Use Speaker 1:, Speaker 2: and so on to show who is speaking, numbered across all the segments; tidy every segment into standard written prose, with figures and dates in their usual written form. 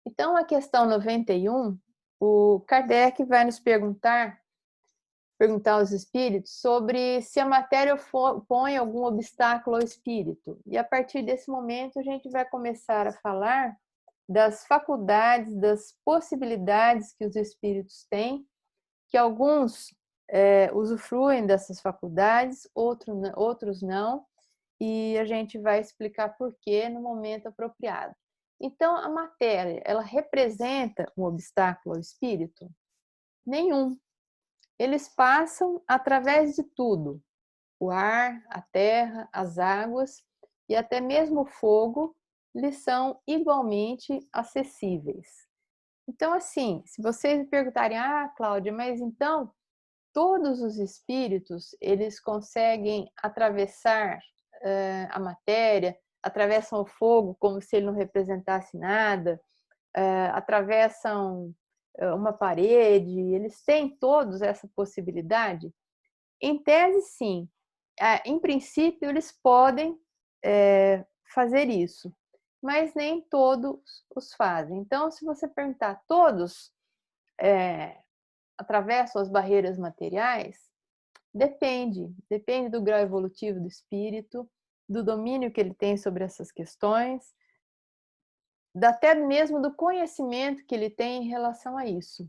Speaker 1: Então, a questão 91, o Kardec vai nos perguntar aos espíritos sobre se a matéria põe algum obstáculo ao espírito. E a partir desse momento a gente vai começar a falar das faculdades, das possibilidades que os espíritos têm, que alguns usufruem dessas faculdades, outros não, e a gente vai explicar por quê no momento apropriado. Então, a matéria, ela representa um obstáculo ao espírito? Nenhum. Eles passam através de tudo: o ar, a terra, as águas e até mesmo o fogo lhes são igualmente acessíveis. Então, assim, se vocês me perguntarem, Cláudia, mas então todos os espíritos eles conseguem atravessar a matéria, atravessam o fogo como se ele não representasse nada, atravessam uma parede, eles têm todos essa possibilidade? Em tese, sim. Em princípio, eles podem fazer isso, mas nem todos os fazem. Então, se você perguntar, todos atravessam as barreiras materiais? Depende do grau evolutivo do espírito, do domínio que ele tem sobre essas questões, até mesmo do conhecimento que ele tem em relação a isso.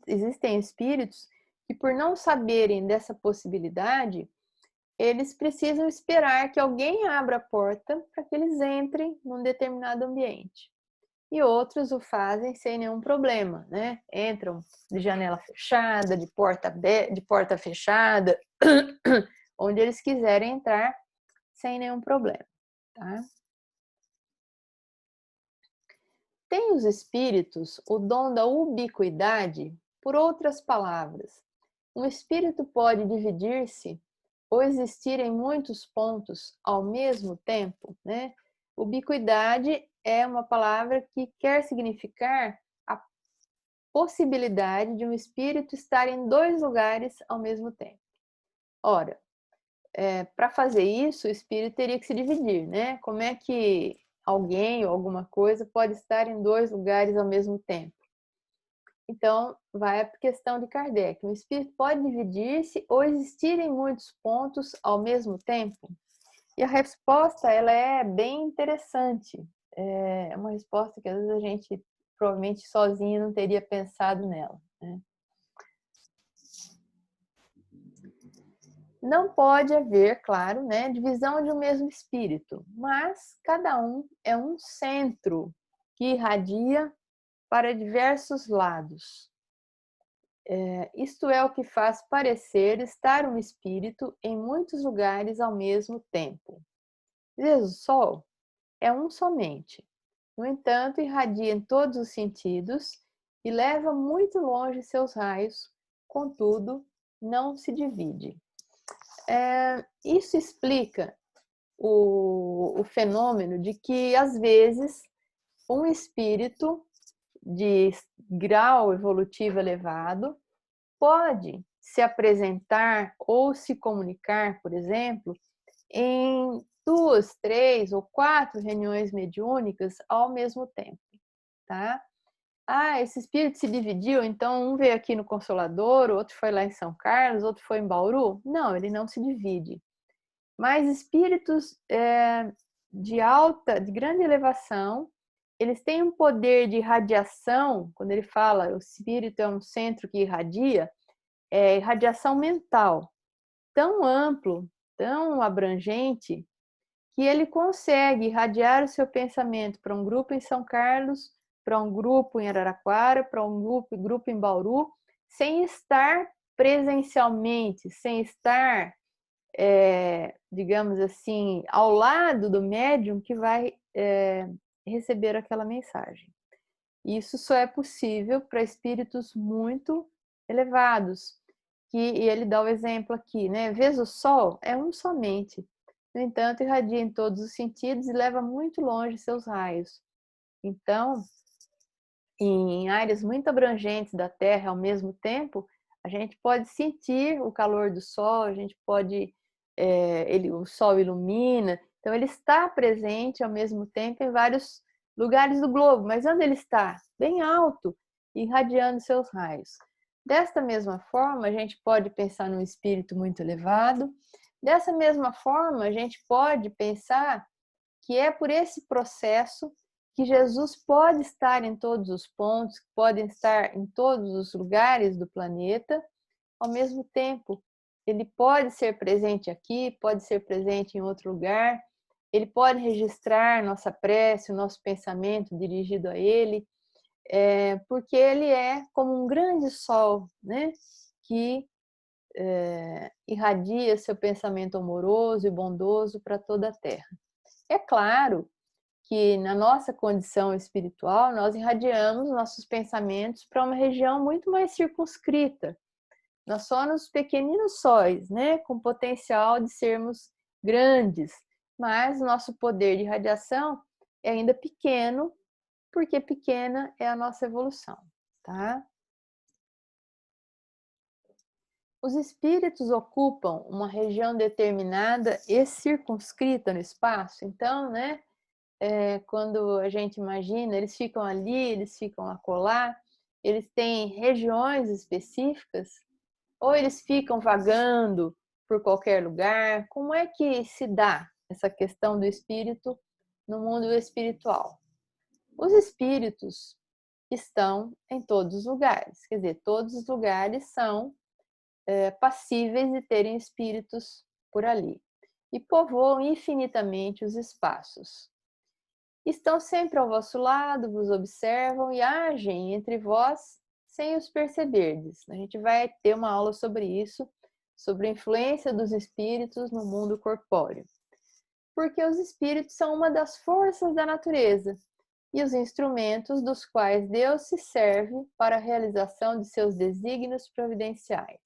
Speaker 1: Existem espíritos que, por não saberem dessa possibilidade, eles precisam esperar que alguém abra a porta para que eles entrem num determinado ambiente. E outros o fazem sem nenhum problema, né? Entram de janela fechada, de porta fechada, onde eles quiserem entrar sem nenhum problema, tá? Tem os espíritos o dom da ubiquidade? Por outras palavras, um espírito pode dividir-se ou existir em muitos pontos ao mesmo tempo, né? Ubiquidade é uma palavra que quer significar a possibilidade de um espírito estar em dois lugares ao mesmo tempo. Ora, para fazer isso, o espírito teria que se dividir, né? Como é que alguém ou alguma coisa pode estar em dois lugares ao mesmo tempo? Então, vai a questão de Kardec. Um espírito pode dividir-se ou existir em muitos pontos ao mesmo tempo? E a resposta, ela é bem interessante. É uma resposta que às vezes a gente provavelmente sozinha não teria pensado nela, né? Não pode haver, claro, né, divisão de um mesmo espírito, mas cada um é um centro que irradia para diversos lados. Isto é o que faz parecer estar um espírito em muitos lugares ao mesmo tempo. O Sol é um somente. No entanto, irradia em todos os sentidos e leva muito longe seus raios, contudo, não se divide. Isso explica o fenômeno de que, às vezes, um espírito de grau evolutivo elevado pode se apresentar ou se comunicar, por exemplo, em 2, 3 ou 4 reuniões mediúnicas ao mesmo tempo, tá? Esse espírito se dividiu, então um veio aqui no Consolador, outro foi lá em São Carlos, outro foi em Bauru. Não, ele não se divide. Mas espíritos de grande elevação, eles têm um poder de irradiação, quando ele fala o espírito é um centro que irradia, é irradiação mental, tão amplo, tão abrangente, que ele consegue irradiar o seu pensamento para um grupo em São Carlos, para um grupo em Araraquara, para um grupo em Bauru, sem estar presencialmente, sem estar digamos assim, ao lado do médium que vai receber aquela mensagem. Isso só é possível para espíritos muito elevados, e ele dá o exemplo aqui, né? Vês o Sol? É um somente. No entanto, irradia em todos os sentidos e leva muito longe seus raios. Então, em áreas muito abrangentes da Terra ao mesmo tempo, a gente pode sentir o calor do Sol, a gente pode o Sol ilumina, então ele está presente ao mesmo tempo em vários lugares do globo. Mas onde ele está? Bem alto, irradiando seus raios. Desta mesma forma, a gente pode pensar num espírito muito elevado. Dessa mesma forma, a gente pode pensar que é por esse processo que Jesus pode estar em todos os pontos, pode estar em todos os lugares do planeta, ao mesmo tempo. Ele pode ser presente aqui, pode ser presente em outro lugar, ele pode registrar nossa prece, o nosso pensamento dirigido a ele, porque ele é como um grande sol, né, que irradia seu pensamento amoroso e bondoso para toda a Terra. É claro que na nossa condição espiritual, nós irradiamos nossos pensamentos para uma região muito mais circunscrita. Nós somos pequeninos sóis, né, com potencial de sermos grandes, mas nosso poder de irradiação é ainda pequeno, porque pequena é a nossa evolução, tá? Os espíritos ocupam uma região determinada e circunscrita no espaço, então, né, quando a gente imagina, eles ficam ali, eles ficam acolá, eles têm regiões específicas, ou eles ficam vagando por qualquer lugar? Como é que se dá essa questão do espírito no mundo espiritual? Os espíritos estão em todos os lugares, quer dizer, todos os lugares são passíveis de terem espíritos por ali e povoam infinitamente os espaços. Estão sempre ao vosso lado, vos observam e agem entre vós sem os perceberdes. A gente vai ter uma aula sobre isso, sobre a influência dos espíritos no mundo corpóreo. Porque os espíritos são uma das forças da natureza e os instrumentos dos quais Deus se serve para a realização de seus desígnios providenciais.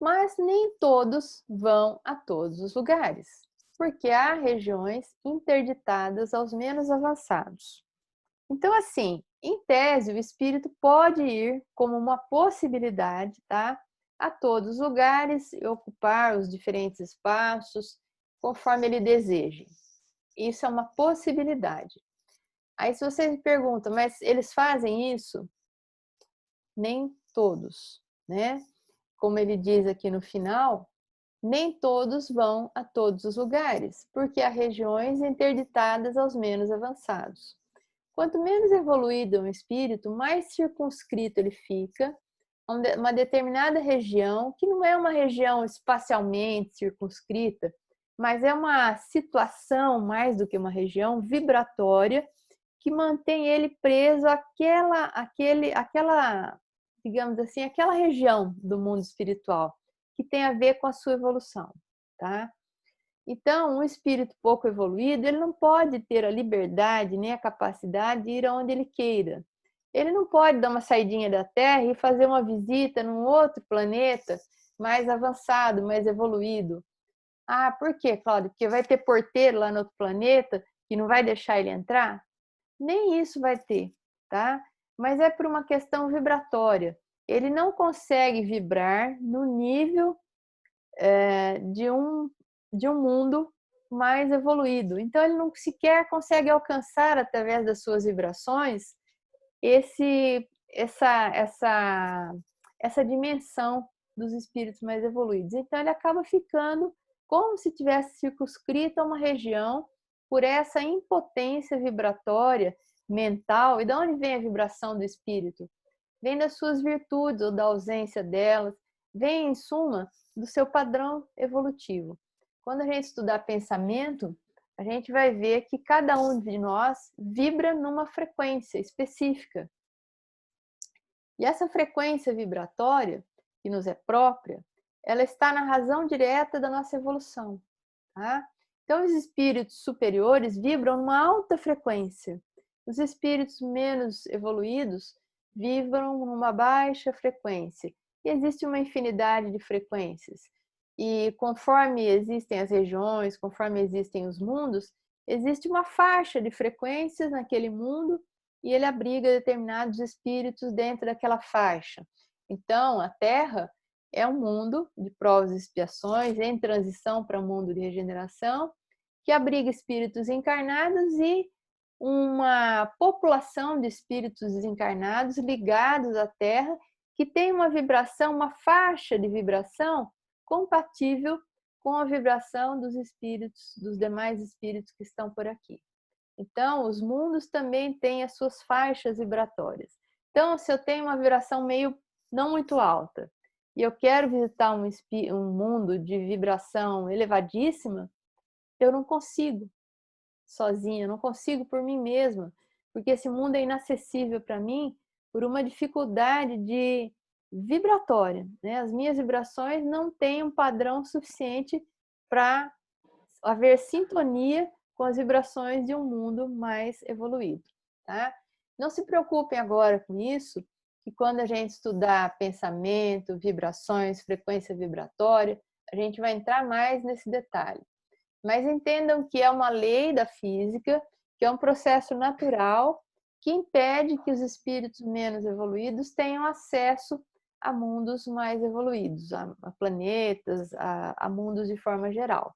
Speaker 1: Mas nem todos vão a todos os lugares, porque há regiões interditadas aos menos avançados. Então, assim, em tese, o espírito pode ir como uma possibilidade, tá? A todos os lugares e ocupar os diferentes espaços conforme ele deseja. Isso é uma possibilidade. Aí, se vocês me perguntam, mas eles fazem isso? Nem todos, né? Como ele diz aqui no final, nem todos vão a todos os lugares, porque há regiões interditadas aos menos avançados. Quanto menos evoluído um espírito, mais circunscrito ele fica a uma determinada região, que não é uma região espacialmente circunscrita, mas é uma situação, mais do que uma região vibratória, que mantém ele preso àquela, digamos assim, aquela região do mundo espiritual, que tem a ver com a sua evolução, tá? Então, um espírito pouco evoluído, ele não pode ter a liberdade nem a capacidade de ir aonde ele queira. Ele não pode dar uma saidinha da Terra e fazer uma visita num outro planeta mais avançado, mais evoluído. Ah, por quê, Cláudio? Porque vai ter porteiro lá no outro planeta que não vai deixar ele entrar? Nem isso vai ter, tá? Mas é por uma questão vibratória. Ele não consegue vibrar no nível de um mundo mais evoluído. Então, ele não sequer consegue alcançar, através das suas vibrações, essa dimensão dos espíritos mais evoluídos. Então, ele acaba ficando como se tivesse circunscrito a uma região por essa impotência vibratória, mental. E de onde vem a vibração do espírito? Vem das suas virtudes ou da ausência delas, vem, em suma, do seu padrão evolutivo. Quando a gente estudar pensamento, a gente vai ver que cada um de nós vibra numa frequência específica. E essa frequência vibratória, que nos é própria, ela está na razão direta da nossa evolução, tá? Então, os espíritos superiores vibram numa alta frequência. Os espíritos menos evoluídos vibram numa baixa frequência. E existe uma infinidade de frequências. E conforme existem as regiões, conforme existem os mundos, existe uma faixa de frequências naquele mundo e ele abriga determinados espíritos dentro daquela faixa. Então, a Terra é um mundo de provas e expiações, em transição para um mundo de regeneração, que abriga espíritos encarnados e uma população de espíritos desencarnados ligados à Terra que tem uma vibração, uma faixa de vibração compatível com a vibração dos espíritos, dos demais espíritos que estão por aqui. Então, os mundos também têm as suas faixas vibratórias. Então, se eu tenho uma vibração meio não muito alta e eu quero visitar um mundo de vibração elevadíssima, eu não consigo sozinha, eu não consigo por mim mesma, porque esse mundo é inacessível para mim por uma dificuldade de vibratória, né? As minhas vibrações não têm um padrão suficiente para haver sintonia com as vibrações de um mundo mais evoluído, tá? Não se preocupem agora com isso, que quando a gente estudar pensamento, vibrações, frequência vibratória, a gente vai entrar mais nesse detalhe. Mas entendam que é uma lei da física, que é um processo natural que impede que os espíritos menos evoluídos tenham acesso a mundos mais evoluídos, a planetas, a mundos de forma geral.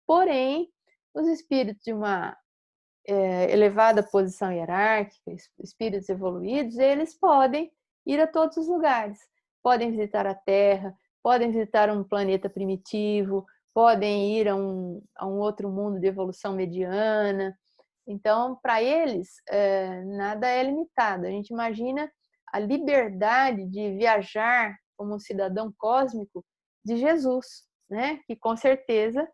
Speaker 1: Porém, os espíritos de uma elevada posição hierárquica, espíritos evoluídos, eles podem ir a todos os lugares. Podem visitar a Terra, podem visitar um planeta primitivo, podem ir a um outro mundo de evolução mediana. Então, para eles, nada é limitado. A gente imagina a liberdade de viajar como um cidadão cósmico de Jesus, né? Que com certeza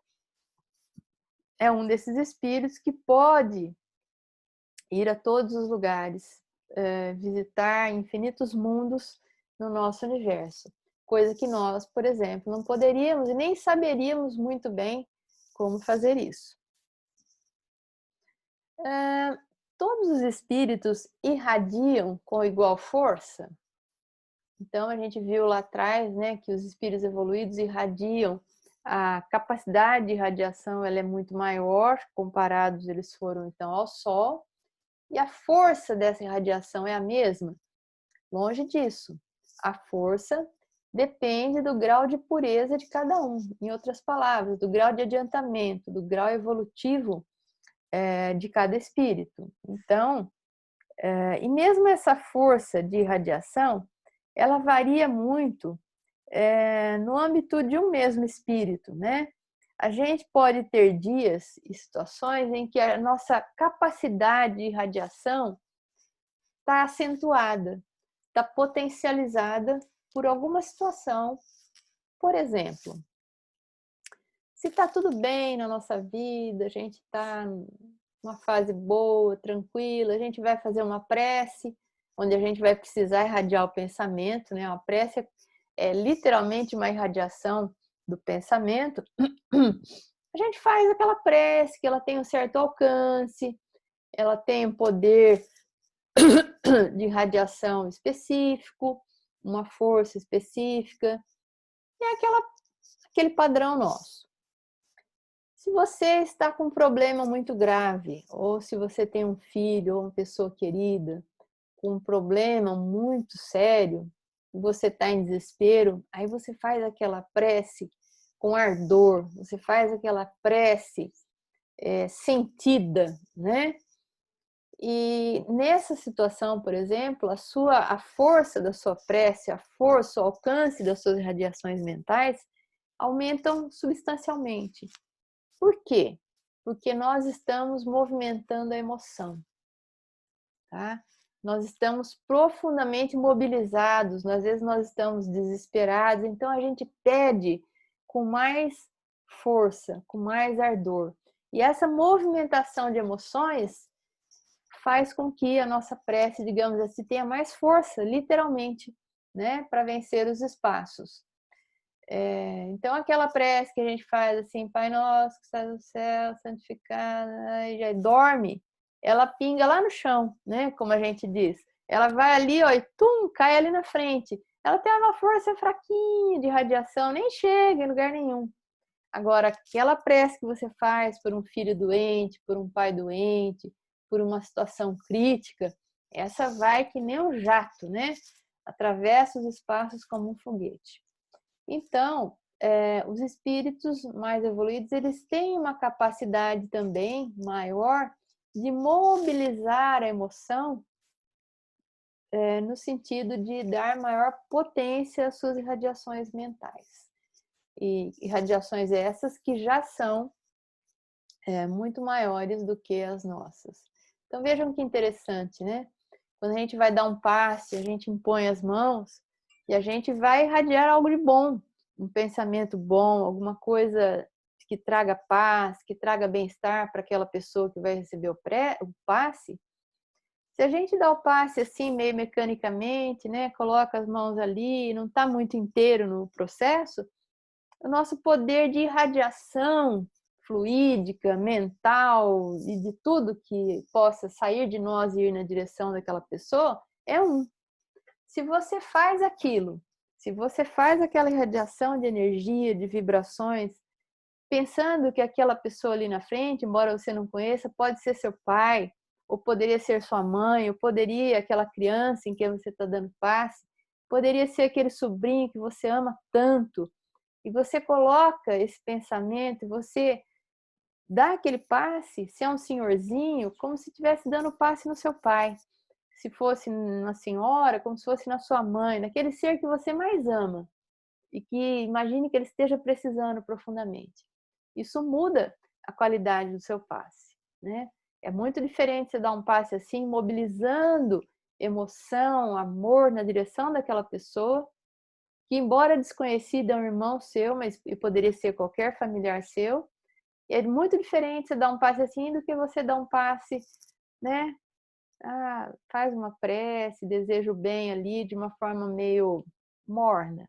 Speaker 1: é um desses espíritos que pode ir a todos os lugares, visitar infinitos mundos no nosso universo. Coisa que nós, por exemplo, não poderíamos e nem saberíamos muito bem como fazer isso. Todos os espíritos irradiam com igual força? Então, a gente viu lá atrás, né, que os espíritos evoluídos irradiam, a capacidade de irradiação ela é muito maior, comparados eles foram então ao Sol, e a força dessa irradiação é a mesma? Longe disso. A força depende do grau de pureza de cada um. Em outras palavras, do grau de adiantamento, do grau evolutivo de cada espírito. Então, e mesmo essa força de irradiação, ela varia muito no âmbito de um mesmo espírito, né? A gente pode ter dias e situações em que a nossa capacidade de irradiação está acentuada, está potencializada por alguma situação. Por exemplo, se está tudo bem na nossa vida, a gente está numa fase boa, tranquila, a gente vai fazer uma prece, onde a gente vai precisar irradiar o pensamento, né? A prece é literalmente uma irradiação do pensamento. A gente faz aquela prece que ela tem um certo alcance, ela tem um poder de radiação específico, uma força específica, é aquele padrão nosso. Se você está com um problema muito grave, ou se você tem um filho ou uma pessoa querida com um problema muito sério, e você está em desespero, aí você faz aquela prece com ardor, você faz aquela prece sentida, né? E nessa situação, por exemplo, a força da sua prece, a força, o alcance das suas radiações mentais aumentam substancialmente. Por quê? Porque nós estamos movimentando a emoção, tá? Nós estamos profundamente mobilizados, às vezes nós estamos desesperados, então a gente pede com mais força, com mais ardor. E essa movimentação de emoções faz com que a nossa prece, digamos assim, tenha mais força, literalmente, né, para vencer os espaços. Então, aquela prece que a gente faz assim, Pai Nosso que estás no céu, santificado, e já dorme, ela pinga lá no chão, né, como a gente diz. Ela vai ali, ó, e tum, cai ali na frente. Ela tem uma força fraquinha de radiação, nem chega em lugar nenhum. Agora, aquela prece que você faz por um filho doente, por um pai doente, por uma situação crítica, essa vai que nem um jato, né? Atravessa os espaços como um foguete. Então, os espíritos mais evoluídos, eles têm uma capacidade também maior de mobilizar a emoção no sentido de dar maior potência às suas irradiações mentais. E irradiações essas que já são muito maiores do que as nossas. Então vejam que interessante, né? Quando a gente vai dar um passe, a gente impõe as mãos e a gente vai irradiar algo de bom, um pensamento bom, alguma coisa que traga paz, que traga bem-estar para aquela pessoa que vai receber o passe. Se a gente dá o passe assim, meio mecanicamente, né? Coloca as mãos ali, não está muito inteiro no processo, o nosso poder de irradiação fluídica, mental e de tudo que possa sair de nós e ir na direção daquela pessoa é um. Se você faz aquilo, se você faz aquela irradiação de energia, de vibrações, pensando que aquela pessoa ali na frente, embora você não conheça, pode ser seu pai, ou poderia ser sua mãe, ou poderia aquela criança em quem você está dando passe, poderia ser aquele sobrinho que você ama tanto, e você coloca esse pensamento, você dá aquele passe, se é um senhorzinho, como se estivesse dando passe no seu pai. Se fosse na senhora, como se fosse na sua mãe, naquele ser que você mais ama. E que imagine que ele esteja precisando profundamente. Isso muda a qualidade do seu passe, né? É muito diferente você dar um passe assim, mobilizando emoção, amor na direção daquela pessoa, que embora desconhecida é um irmão seu, mas poderia ser qualquer familiar seu. É muito diferente você dar um passe assim do que você dar um passe, né? Faz uma prece, deseja o bem ali de uma forma meio morna.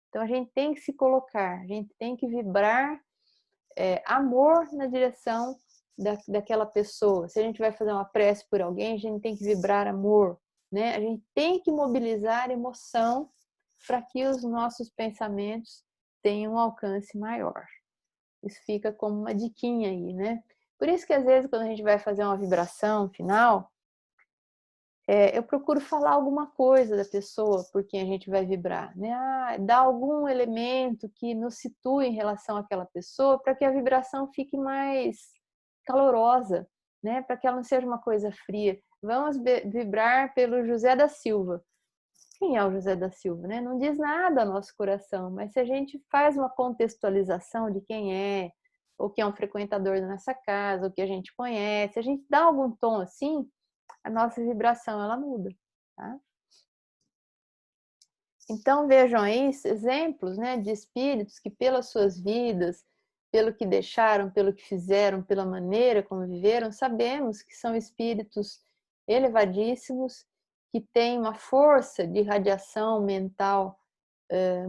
Speaker 1: Então a gente tem que se colocar, a gente tem que vibrar amor na direção daquela pessoa. Se a gente vai fazer uma prece por alguém, a gente tem que vibrar amor, né? A gente tem que mobilizar emoção para que os nossos pensamentos tenham um alcance maior. Isso fica como uma diquinha aí, né? Por isso que às vezes quando a gente vai fazer uma vibração final, eu procuro falar alguma coisa da pessoa por quem a gente vai vibrar, né? Dar algum elemento que nos situe em relação àquela pessoa para que a vibração fique mais calorosa, né? Para que ela não seja uma coisa fria. Vamos vibrar pelo José da Silva. Quem é o José da Silva, né? Não diz nada ao nosso coração, mas se a gente faz uma contextualização de quem é, ou que é um frequentador da nossa casa, ou que a gente conhece, a gente dá algum tom assim, a nossa vibração ela muda, tá? Então vejam aí exemplos, né, de espíritos que pelas suas vidas, pelo que deixaram, pelo que fizeram, pela maneira como viveram, sabemos que são espíritos elevadíssimos, que têm uma força de radiação mental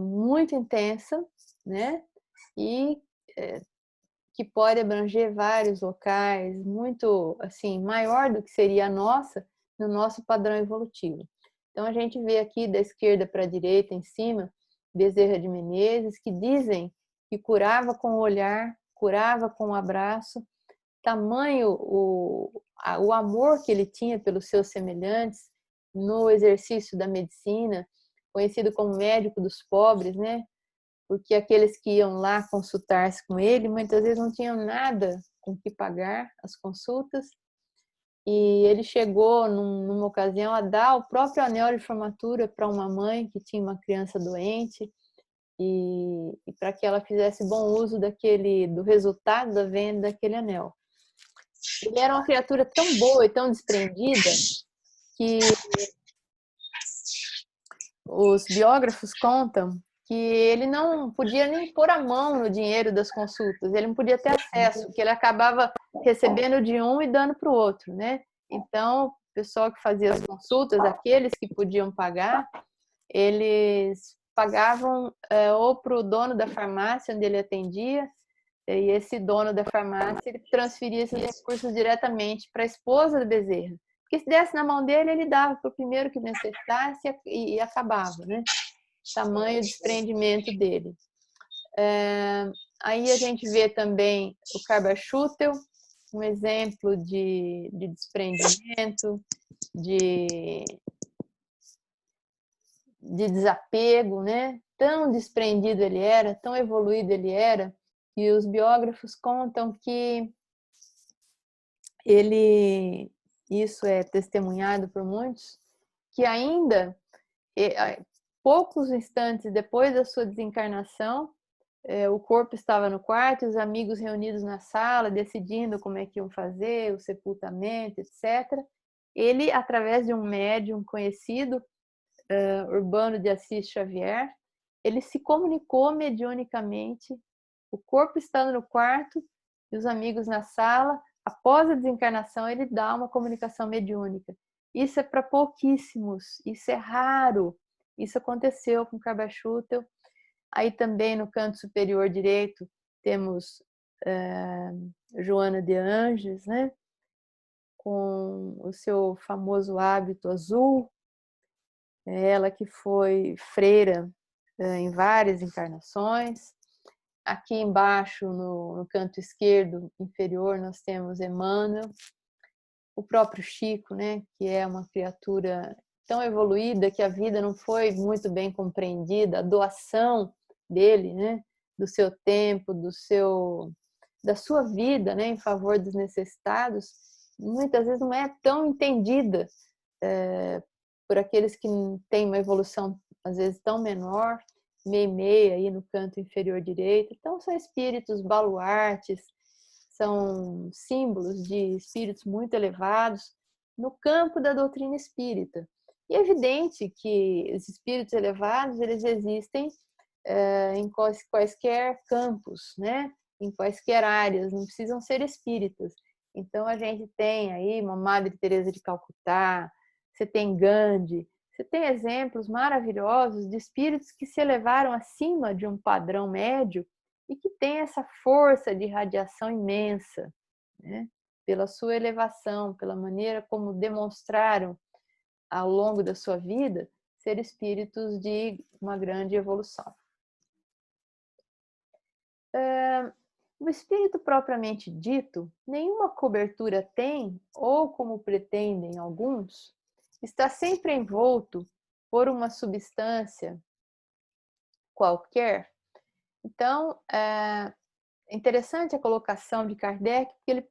Speaker 1: muito intensa, né? E que pode abranger vários locais, muito assim, maior do que seria a nossa, no nosso padrão evolutivo. Então a gente vê aqui da esquerda para a direita, em cima, Bezerra de Menezes, que dizem que curava com o olhar, curava com o abraço, tamanho o amor que ele tinha pelos seus semelhantes no exercício da medicina, conhecido como médico dos pobres, né? Porque aqueles que iam lá consultar-se com ele, muitas vezes não tinham nada com que pagar as consultas, e ele chegou numa ocasião a dar o próprio anel de formatura para uma mãe que tinha uma criança doente, e para que ela fizesse bom uso do resultado da venda daquele anel. Ele era uma criatura tão boa e tão desprendida que os biógrafos contam que ele não podia nem pôr a mão no dinheiro das consultas, ele não podia ter acesso, porque ele acabava recebendo de um e dando para o outro, né? Então, o pessoal que fazia as consultas, aqueles que podiam pagar, eles pagavam ou para o dono da farmácia onde ele atendia, e esse dono da farmácia ele transferia esses recursos diretamente para a esposa do Bezerra. Porque se desse na mão dele, ele dava para o primeiro que necessitasse e acabava, né? Tamanho desprendimento dele. Aí a gente vê também o Carbachútel, um exemplo de desprendimento, de desapego, né? Tão desprendido ele era, tão evoluído ele era, que os biógrafos contam que isso é testemunhado por muitos, que ainda, poucos instantes depois da sua desencarnação, o corpo estava no quarto, os amigos reunidos na sala, decidindo como é que iam fazer, o sepultamento, etc. Ele, através de um médium conhecido, Urbano de Assis Xavier, ele se comunicou mediunicamente, o corpo estando no quarto e os amigos na sala. Após a desencarnação, ele dá uma comunicação mediúnica. Isso é para pouquíssimos, isso é raro. Isso aconteceu com Kabashutel. Aí também no canto superior direito temos Joana de Anges, né? Com o seu famoso hábito azul. Ela que foi freira em várias encarnações. Aqui embaixo, no canto esquerdo inferior, nós temos Emmanuel, o próprio Chico, né, que é uma criatura tão evoluída que a vida não foi muito bem compreendida, a doação dele, né, do seu tempo, da sua vida, né, em favor dos necessitados, muitas vezes não é tão entendida por aqueles que têm uma evolução às vezes tão menor, meia aí no canto inferior direito. Então são espíritos baluartes, são símbolos de espíritos muito elevados no campo da doutrina espírita. E é evidente que os espíritos elevados, eles existem em quaisquer campos, né? Em quaisquer áreas, não precisam ser espíritas. Então a gente tem aí uma Madre Teresa de Calcutá, você tem Gandhi, você tem exemplos maravilhosos de espíritos que se elevaram acima de um padrão médio e que têm essa força de radiação imensa, né? Pela sua elevação, pela maneira como demonstraram ao longo da sua vida ser espíritos de uma grande evolução. O espírito propriamente dito, nenhuma cobertura tem, ou como pretendem alguns, está sempre envolto por uma substância qualquer. Então, é interessante a colocação de Kardec, porque ele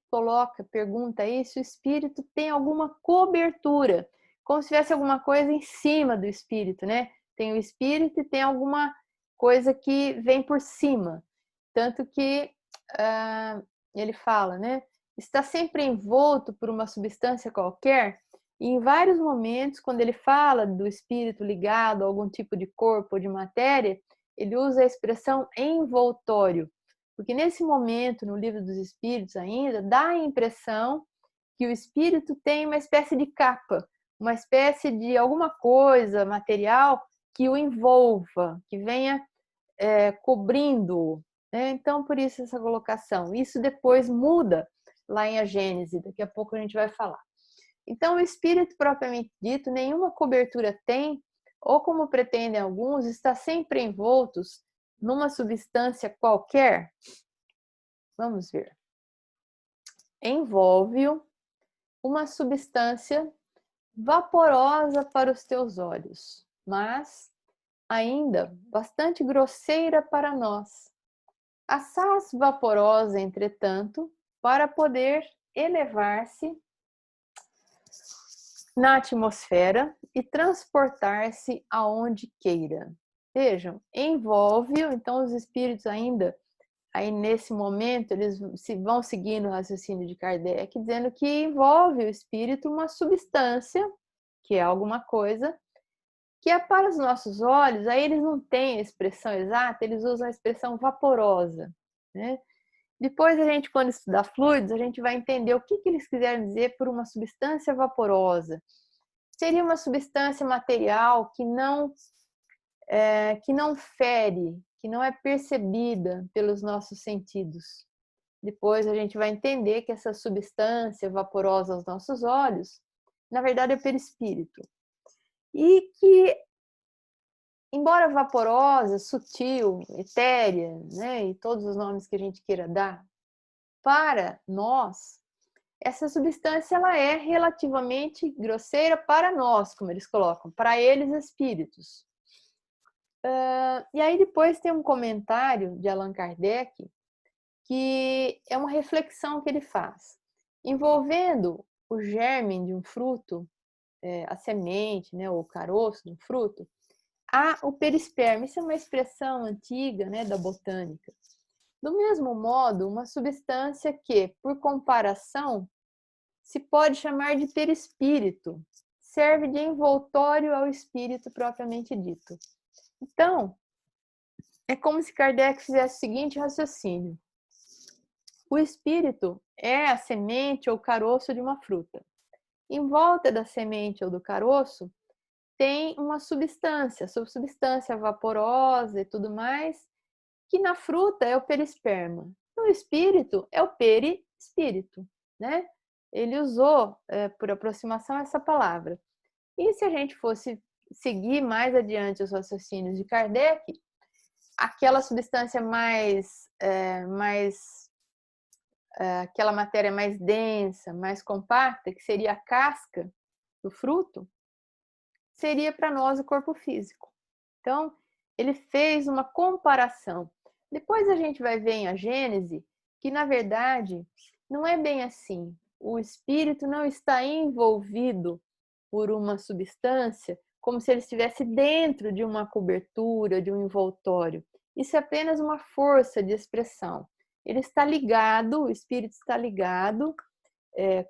Speaker 1: pergunta aí se o espírito tem alguma cobertura, como se tivesse alguma coisa em cima do espírito, né? Tem o espírito e tem alguma coisa que vem por cima. Tanto que ele fala, né? Está sempre envolto por uma substância qualquer, e em vários momentos, quando ele fala do espírito ligado a algum tipo de corpo ou de matéria, ele usa a expressão envoltório, porque nesse momento, no Livro dos Espíritos ainda, dá a impressão que o espírito tem uma espécie de capa, uma espécie de alguma coisa material que o envolva, que venha cobrindo-o. Né? Então, por isso essa colocação. Isso depois muda lá em A Gênese, daqui a pouco a gente vai falar. Então, o espírito propriamente dito, nenhuma cobertura tem, ou como pretendem alguns, está sempre envoltos numa substância qualquer. Vamos ver. Envolve-o uma substância vaporosa para os teus olhos, mas ainda bastante grosseira para nós. Assaz vaporosa, entretanto, para poder elevar-se na atmosfera e transportar-se aonde queira. Vejam, envolve-o, então os espíritos ainda, aí nesse momento, eles vão seguindo o raciocínio de Kardec, dizendo que envolve o espírito uma substância, que é alguma coisa, que é para os nossos olhos, aí eles não têm a expressão exata, eles usam a expressão vaporosa, né? Depois a gente, quando estudar fluidos, a gente vai entender o que eles quiseram dizer por uma substância vaporosa. Seria uma substância material que não fere, que não é percebida pelos nossos sentidos. Depois a gente vai entender que essa substância vaporosa aos nossos olhos, na verdade é perispírito. E que, embora vaporosa, sutil, etérea, né, e todos os nomes que a gente queira dar, para nós, essa substância ela é relativamente grosseira para nós, como eles colocam, para eles espíritos. E aí depois tem um comentário de Allan Kardec que é uma reflexão que ele faz. envolvendo o germe de um fruto, a semente, né, ou o caroço do fruto, há o perisperma. Isso é uma expressão antiga, né, da botânica. Do mesmo modo, uma substância que, por comparação, se pode chamar de perispírito, serve de envoltório ao espírito propriamente dito. Então, é como se Kardec fizesse o seguinte raciocínio: o espírito é a semente ou caroço de uma fruta. Em volta da semente ou do caroço tem uma substância vaporosa e tudo mais, que na fruta é o perisperma. No espírito é o perispírito, né? Ele usou, por aproximação, essa palavra. E se a gente fosse seguir mais adiante os raciocínios de Kardec, aquela substância aquela matéria mais densa, mais compacta, que seria a casca do fruto, seria para nós o corpo físico. Então, ele fez uma comparação. Depois a gente vai ver em a Gênese que, na verdade, não é bem assim. O espírito não está envolvido por uma substância como se ele estivesse dentro de uma cobertura, de um envoltório. Isso é apenas uma força de expressão. Ele está ligado, o espírito está ligado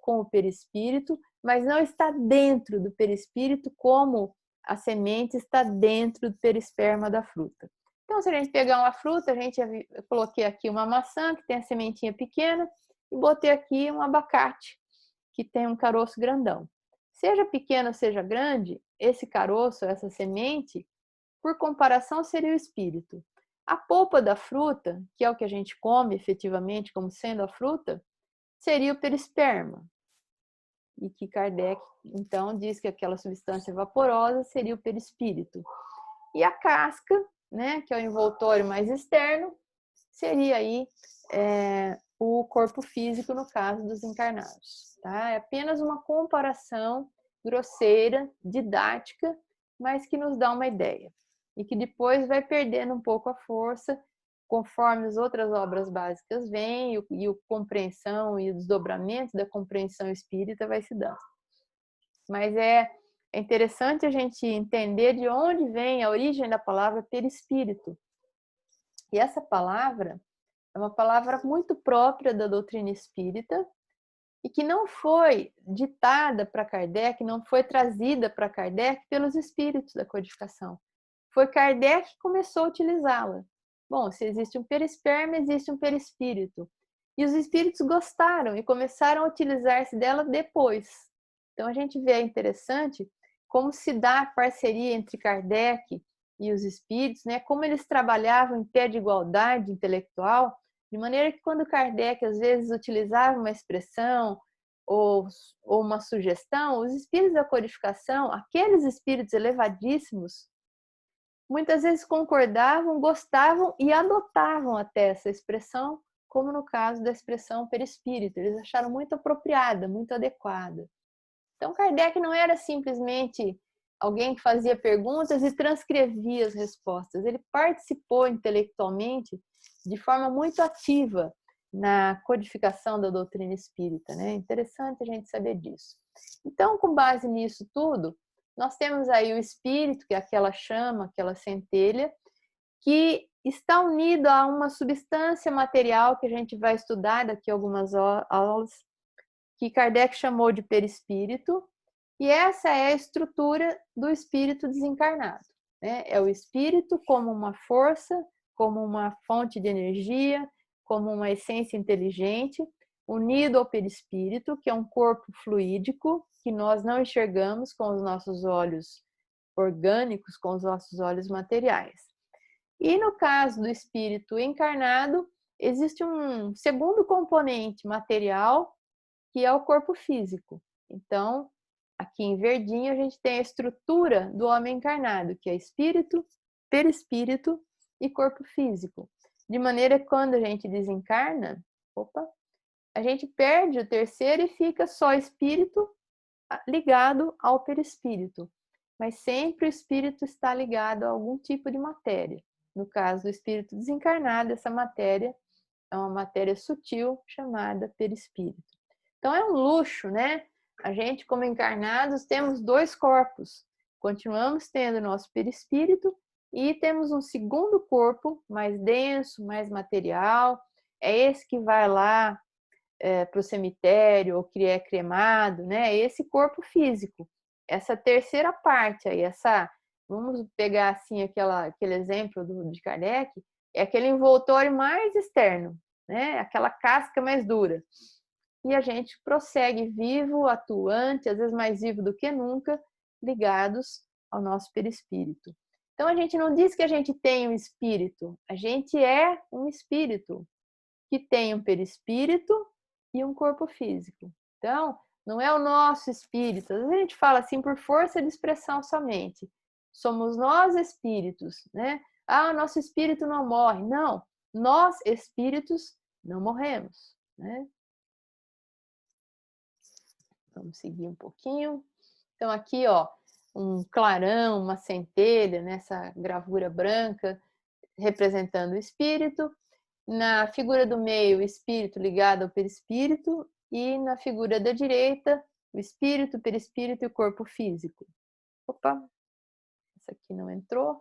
Speaker 1: com o perispírito, mas não está dentro do perispírito como a semente está dentro do perisperma da fruta. Então, se a gente pegar uma fruta, eu coloquei aqui uma maçã que tem a sementinha pequena e botei aqui um abacate que tem um caroço grandão. Seja pequeno, seja grande, esse caroço, essa semente, por comparação, seria o espírito. A polpa da fruta, que é o que a gente come efetivamente como sendo a fruta, seria o perisperma. E que Kardec, então, diz que aquela substância vaporosa seria o perispírito. E a casca, né, que é o envoltório mais externo, seria aí o corpo físico, no caso dos encarnados. Tá? É apenas uma comparação grosseira, didática, mas que nos dá uma ideia. E que depois vai perdendo um pouco a força conforme as outras obras básicas vêm e a compreensão e o desdobramento da compreensão espírita vai se dando. Mas é interessante a gente entender de onde vem a origem da palavra perispírito. E essa palavra é uma palavra muito própria da doutrina espírita e que não foi ditada para Kardec, não foi trazida para Kardec pelos espíritos da codificação. Foi Kardec que começou a utilizá-la. Bom, se existe um perisperma, existe um perispírito. E os espíritos gostaram e começaram a utilizar-se dela depois. Então a gente vê, é interessante como se dá a parceria entre Kardec e os espíritos, né? Como eles trabalhavam em pé de igualdade intelectual, de maneira que quando Kardec às vezes utilizava uma expressão ou uma sugestão, os espíritos da codificação, aqueles espíritos elevadíssimos, muitas vezes concordavam, gostavam e adotavam até essa expressão, como no caso da expressão perispírito. Eles acharam muito apropriada, muito adequada. Então, Kardec não era simplesmente alguém que fazia perguntas e transcrevia as respostas. Ele participou intelectualmente de forma muito ativa na codificação da doutrina espírita, né? Interessante a gente saber disso. Então, com base nisso tudo, nós temos aí o espírito, que é aquela chama, aquela centelha, que está unido a uma substância material que a gente vai estudar daqui a algumas aulas, que Kardec chamou de perispírito, e essa é a estrutura do espírito desencarnado, né? É o espírito como uma força, como uma fonte de energia, como uma essência inteligente, unido ao perispírito, que é um corpo fluídico, que nós não enxergamos com os nossos olhos orgânicos, com os nossos olhos materiais. E no caso do espírito encarnado, existe um segundo componente material, que é o corpo físico. Então, aqui em verdinho, a gente tem a estrutura do homem encarnado, que é espírito, perispírito e corpo físico. De maneira que quando a gente desencarna, a gente perde o terceiro e fica só espírito ligado ao perispírito. Mas sempre o espírito está ligado a algum tipo de matéria. No caso do espírito desencarnado, essa matéria é uma matéria sutil chamada perispírito. Então é um luxo, né? A gente, como encarnados, temos 2 corpos. Continuamos tendo nosso perispírito e temos um segundo corpo mais denso, mais material. É esse que vai lá para o cemitério ou que é cremado, né? É esse corpo físico. Essa terceira parte aí, vamos pegar assim aquele exemplo de Kardec, é aquele envoltório mais externo, né? Aquela casca mais dura. E a gente prossegue vivo, atuante, às vezes mais vivo do que nunca, ligados ao nosso perispírito. Então a gente não diz que a gente tem um espírito, a gente é um espírito que tem um perispírito e um corpo físico. Então, não é o nosso espírito. Às vezes a gente fala assim por força de expressão somente. Somos nós espíritos, né? Ah, o nosso espírito não morre. Não, nós espíritos não morremos, né? Vamos seguir um pouquinho. Então aqui, ó, um clarão, uma centelha nessa gravura branca representando o espírito. Na figura do meio, o espírito ligado ao perispírito, e na figura da direita, o espírito, o perispírito e o corpo físico. Opa, essa aqui não entrou.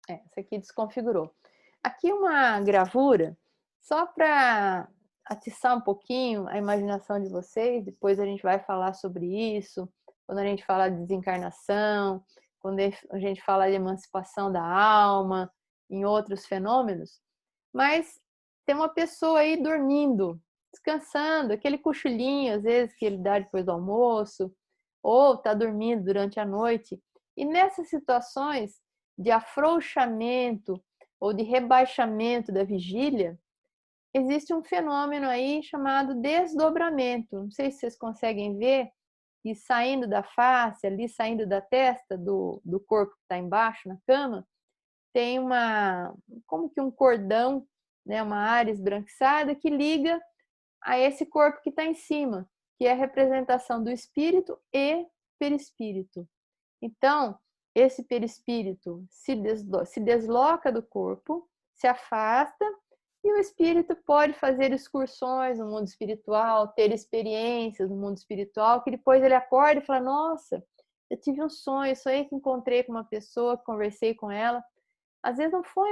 Speaker 1: Essa aqui desconfigurou. Aqui uma gravura, só para atiçar um pouquinho a imaginação de vocês, depois a gente vai falar sobre isso, quando a gente fala de desencarnação, quando a gente fala de emancipação da alma, em outros fenômenos, mas tem uma pessoa aí dormindo, descansando, aquele cochilinho, às vezes, que ele dá depois do almoço, ou está dormindo durante a noite. E nessas situações de afrouxamento ou de rebaixamento da vigília, existe um fenômeno aí chamado desdobramento. Não sei se vocês conseguem ver, e saindo da face, ali saindo da testa do corpo que está embaixo, na cama, tem como que um cordão, né, uma área esbranquiçada que liga a esse corpo que está em cima, que é a representação do espírito e perispírito. Então, esse perispírito se desloca do corpo, se afasta, e o espírito pode fazer excursões no mundo espiritual, ter experiências no mundo espiritual, que depois ele acorda e fala: nossa, eu tive um sonho, sonhei que encontrei com uma pessoa, conversei com ela. Às vezes não foi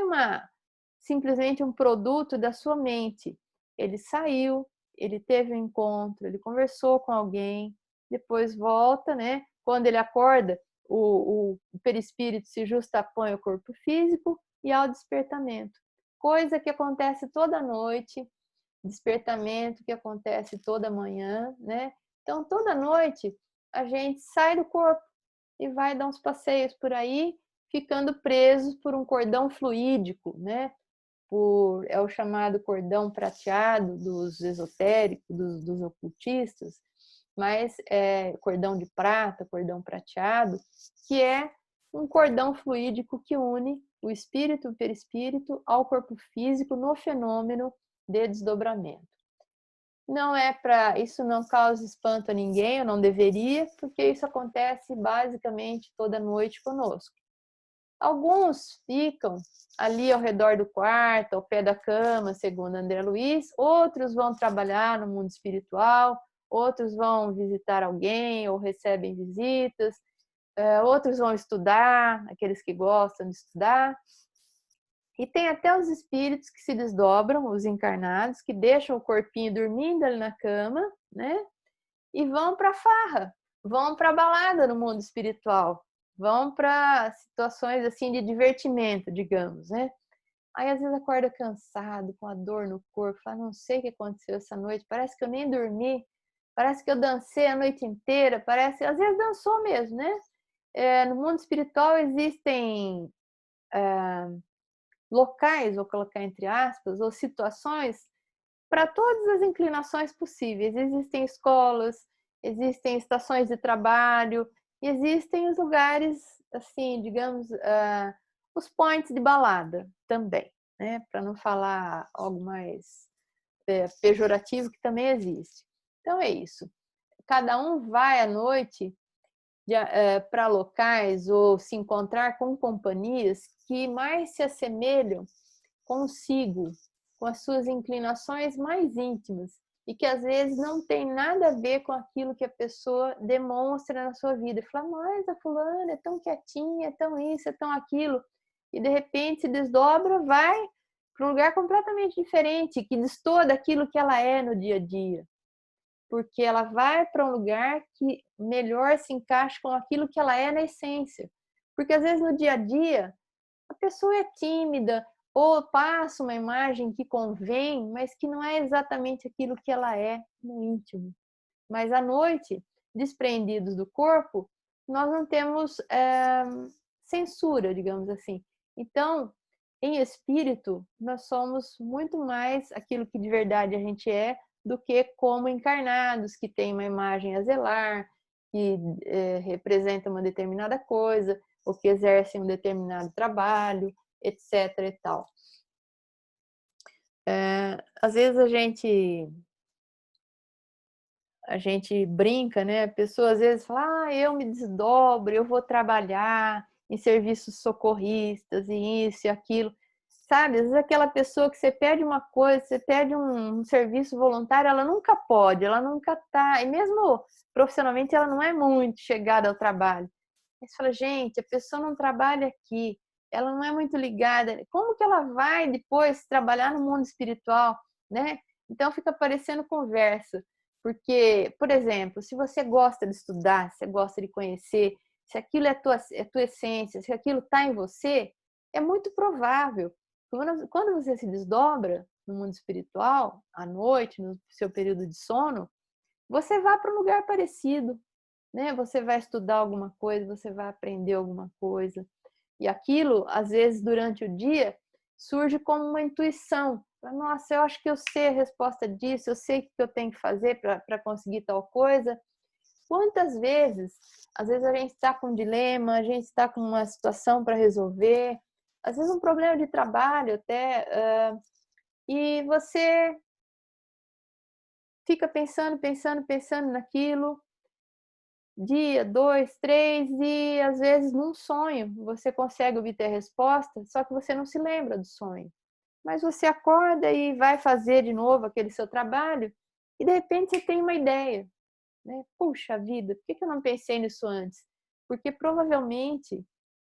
Speaker 1: simplesmente um produto da sua mente. Ele saiu, ele teve um encontro, ele conversou com alguém, depois volta, né? Quando ele acorda, o perispírito se justapõe ao corpo físico e ao despertamento. Coisa que acontece toda noite, despertamento que acontece toda manhã, né? Então, toda noite a gente sai do corpo e vai dar uns passeios por aí, ficando presos por um cordão fluídico, né? É o chamado cordão prateado dos esotéricos, dos ocultistas, mas é cordão de prata, cordão prateado, que é um cordão fluídico que une o espírito, o perispírito ao corpo físico no fenômeno de desdobramento. Não é para isso, não causa espanto a ninguém, eu não deveria, porque isso acontece basicamente toda noite conosco. Alguns ficam ali ao redor do quarto, ao pé da cama, segundo André Luiz, outros vão trabalhar no mundo espiritual, outros vão visitar alguém ou recebem visitas, outros vão estudar, aqueles que gostam de estudar. E tem até os espíritos que se desdobram, os encarnados, que deixam o corpinho dormindo ali na cama, né? E vão para a farra, vão para a balada no mundo espiritual, vão para situações assim de divertimento, digamos, né? Aí às vezes acorda cansado, com a dor no corpo, fala, não sei o que aconteceu essa noite, parece que eu nem dormi, parece que eu dancei a noite inteira, às vezes dançou mesmo, né? No mundo espiritual existem locais, vou colocar entre aspas, ou situações para todas as inclinações possíveis. Existem escolas, existem estações de trabalho, existem os lugares, assim, digamos, os points de balada também, né? Para não falar algo mais pejorativo, que também existe. Então é isso. Cada um vai à noite para locais ou se encontrar com companhias que mais se assemelham consigo, com as suas inclinações mais íntimas, e que às vezes não tem nada a ver com aquilo que a pessoa demonstra na sua vida. Fala, mas a fulana é tão quietinha, é tão isso, é tão aquilo, e de repente se desdobra, vai para um lugar completamente diferente, que destoa daquilo que ela é no dia a dia. Porque ela vai para um lugar que melhor se encaixa com aquilo que ela é na essência. Porque às vezes no dia a dia, a pessoa é tímida, ou passa uma imagem que convém, mas que não é exatamente aquilo que ela é no íntimo. Mas à noite, desprendidos do corpo, nós não temos censura, digamos assim. Então, em espírito, nós somos muito mais aquilo que de verdade a gente é do que como encarnados, que tem uma imagem a zelar, que representa uma determinada coisa, ou que exercem um determinado trabalho, etc. e tal. Às vezes a gente brinca, né? A pessoa às vezes fala, eu me desdobro, eu vou trabalhar em serviços socorristas e isso e aquilo. Sabe, às vezes aquela pessoa que você pede uma coisa, você pede um serviço voluntário, ela nunca pode, ela nunca tá, e mesmo profissionalmente ela não é muito chegada ao trabalho. Aí você fala, gente, a pessoa não trabalha aqui, ela não é muito ligada, como que ela vai depois trabalhar no mundo espiritual, né? Então fica parecendo conversa, porque, por exemplo, se você gosta de estudar, se você gosta de conhecer, se aquilo é tua essência, se aquilo está em você, é muito provável. Quando você se desdobra no mundo espiritual, à noite, no seu período de sono, você vai para um lugar parecido, né? Você vai estudar alguma coisa, você vai aprender alguma coisa. E aquilo, às vezes, durante o dia, surge como uma intuição. Nossa, eu acho que eu sei a resposta disso, eu sei o que eu tenho que fazer para conseguir tal coisa. Quantas vezes, às vezes a gente está com um dilema, a gente está com uma situação para resolver, às vezes um problema de trabalho até, e você fica pensando naquilo, dia, 2, 3, e às vezes num sonho você consegue obter a resposta, só que você não se lembra do sonho. Mas você acorda e vai fazer de novo aquele seu trabalho e de repente você tem uma ideia, né? Puxa vida, por que eu não pensei nisso antes? Porque provavelmente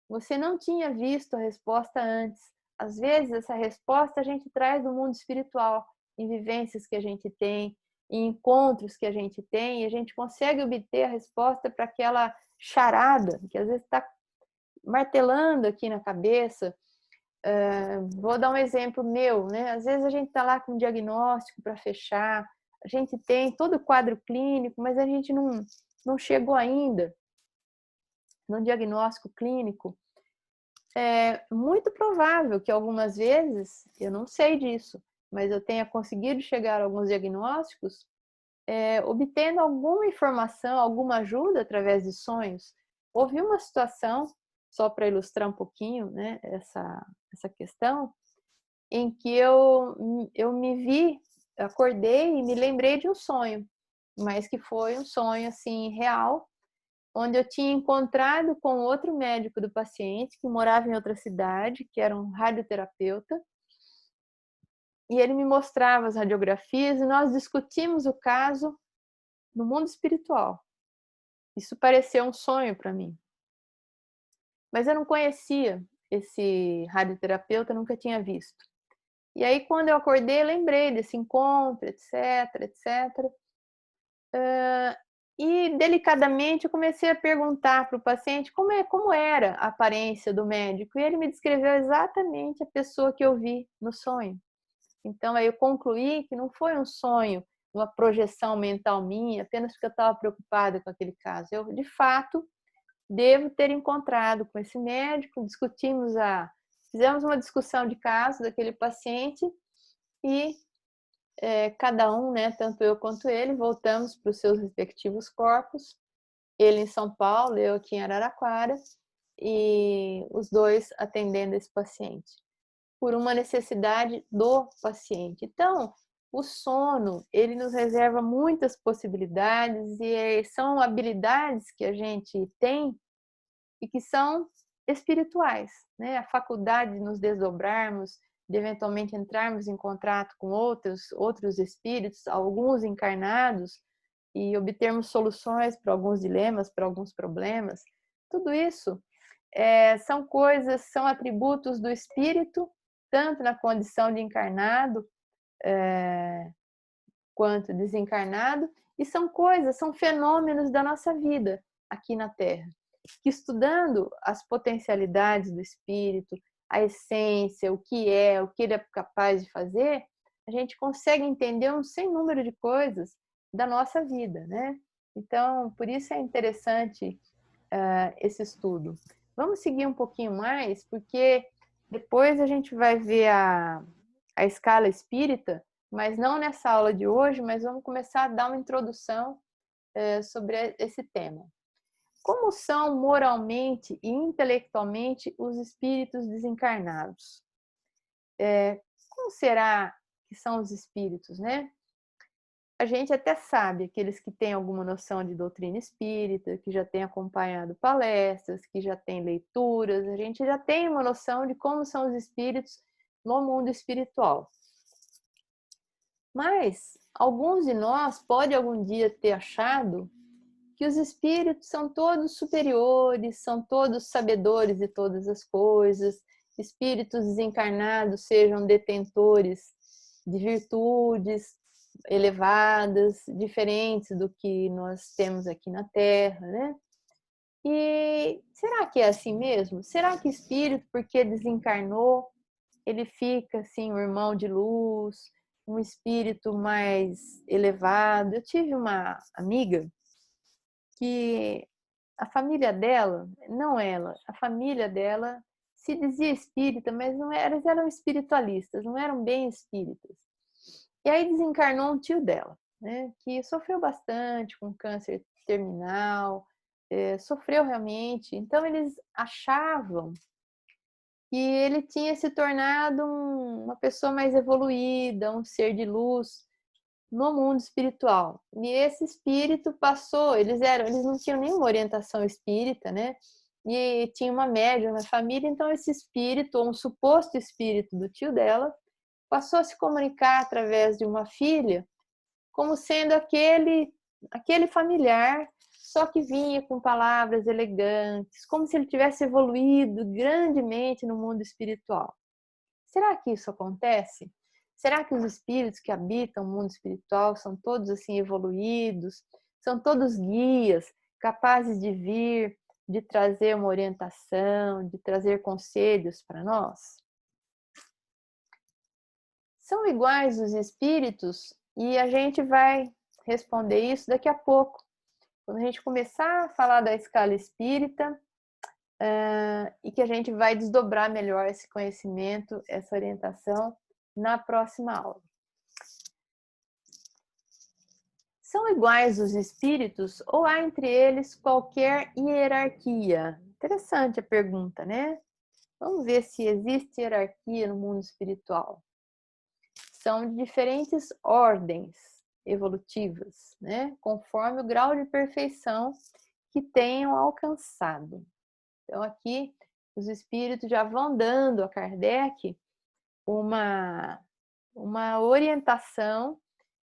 Speaker 1: você não tinha visto a resposta antes. Às vezes essa resposta a gente traz do mundo espiritual, em vivências que a gente tem, em encontros que a gente tem, e a gente consegue obter a resposta para aquela charada que às vezes está martelando aqui na cabeça. Vou dar um exemplo meu, né? Às vezes a gente está lá com um diagnóstico para fechar, a gente tem todo o quadro clínico, mas a gente não chegou ainda no diagnóstico clínico. É muito provável que algumas vezes, eu não sei disso, mas eu tenha conseguido chegar a alguns diagnósticos obtendo alguma informação, alguma ajuda através de sonhos. Houve uma situação, só para ilustrar um pouquinho, né, essa questão, em que eu me vi, acordei e me lembrei de um sonho, mas que foi um sonho assim real, onde eu tinha encontrado com outro médico do paciente que morava em outra cidade, que era um radioterapeuta, e ele me mostrava as radiografias e nós discutimos o caso no mundo espiritual. Isso pareceu um sonho para mim. Mas eu não conhecia esse radioterapeuta, nunca tinha visto. E aí, quando eu acordei, lembrei desse encontro, etc, etc. E delicadamente eu comecei a perguntar para o paciente como era a aparência do médico. E ele me descreveu exatamente a pessoa que eu vi no sonho. Então, aí eu concluí que não foi um sonho, uma projeção mental minha, apenas porque eu estava preocupada com aquele caso. Eu, de fato, devo ter encontrado com esse médico, fizemos uma discussão de caso daquele paciente e cada um, né, tanto eu quanto ele, voltamos para os seus respectivos corpos, ele em São Paulo, eu aqui em Araraquara, e os dois atendendo esse paciente, por uma necessidade do paciente. Então, o sono, ele nos reserva muitas possibilidades e são habilidades que a gente tem e que são espirituais, né? A faculdade de nos desdobrarmos, de eventualmente entrarmos em contato com outros espíritos, alguns encarnados, e obtermos soluções para alguns dilemas, para alguns problemas. Tudo isso são coisas, são atributos do espírito, tanto na condição de encarnado quanto desencarnado, e são coisas, são fenômenos da nossa vida aqui na Terra, que estudando as potencialidades do espírito, a essência, o que ele é capaz de fazer, a gente consegue entender um sem número de coisas da nossa vida, né? Então, por isso é interessante esse estudo. Vamos seguir um pouquinho mais, porque depois a gente vai ver a escala espírita, mas não nessa aula de hoje, mas vamos começar a dar uma introdução sobre esse tema. Como são moralmente e intelectualmente os espíritos desencarnados? Como será que são os espíritos, né? A gente até sabe, aqueles que têm alguma noção de doutrina espírita, que já têm acompanhado palestras, que já têm leituras, a gente já tem uma noção de como são os espíritos no mundo espiritual. Mas alguns de nós podem algum dia ter achado que os espíritos são todos superiores, são todos sabedores de todas as coisas, espíritos desencarnados sejam detentores de virtudes elevadas, diferentes do que nós temos aqui na Terra, né? E será que é assim mesmo? Será que espírito, porque desencarnou, ele fica assim, um irmão de luz, um espírito mais elevado? Eu tive uma amiga que a família dela, não ela, a família dela se dizia espírita, mas não era, eles eram espiritualistas, não eram bem espíritas. E aí desencarnou um tio dela, né, que sofreu bastante com câncer terminal, sofreu realmente. Então eles achavam que ele tinha se tornado uma pessoa mais evoluída, um ser de luz no mundo espiritual. E esse espírito passou, eles não tinham nenhuma orientação espírita, né? E tinha uma médium na família, então esse espírito, ou um suposto espírito do tio dela, passou a se comunicar através de uma filha, como sendo aquele familiar, só que vinha com palavras elegantes, como se ele tivesse evoluído grandemente no mundo espiritual. Será que isso acontece? Será que os espíritos que habitam o mundo espiritual são todos assim evoluídos? São todos guias, capazes de vir, de trazer uma orientação, de trazer conselhos para nós? São iguais os espíritos? E a gente vai responder isso daqui a pouco, quando a gente começar a falar da escala espírita, e que a gente vai desdobrar melhor esse conhecimento, essa orientação na próxima aula. São iguais os espíritos ou há entre eles qualquer hierarquia? Interessante a pergunta, né? Vamos ver se existe hierarquia no mundo espiritual. São de diferentes ordens evolutivas, né? Conforme o grau de perfeição que tenham alcançado. Então, aqui, os espíritos já vão dando a Kardec uma orientação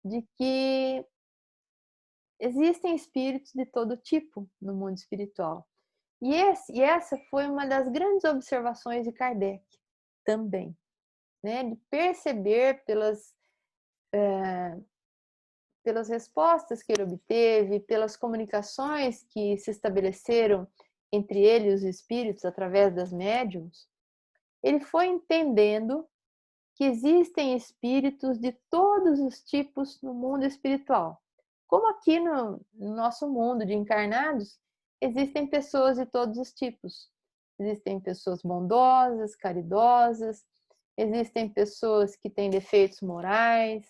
Speaker 1: de que existem espíritos de todo tipo no mundo espiritual. E essa foi uma das grandes observações de Kardec também, né? De perceber pelas respostas que ele obteve, pelas comunicações que se estabeleceram entre ele e os espíritos através das médiums, ele foi entendendo que existem espíritos de todos os tipos no mundo espiritual. Como aqui no nosso mundo de encarnados, existem pessoas de todos os tipos. Existem pessoas bondosas, caridosas, existem pessoas que têm defeitos morais,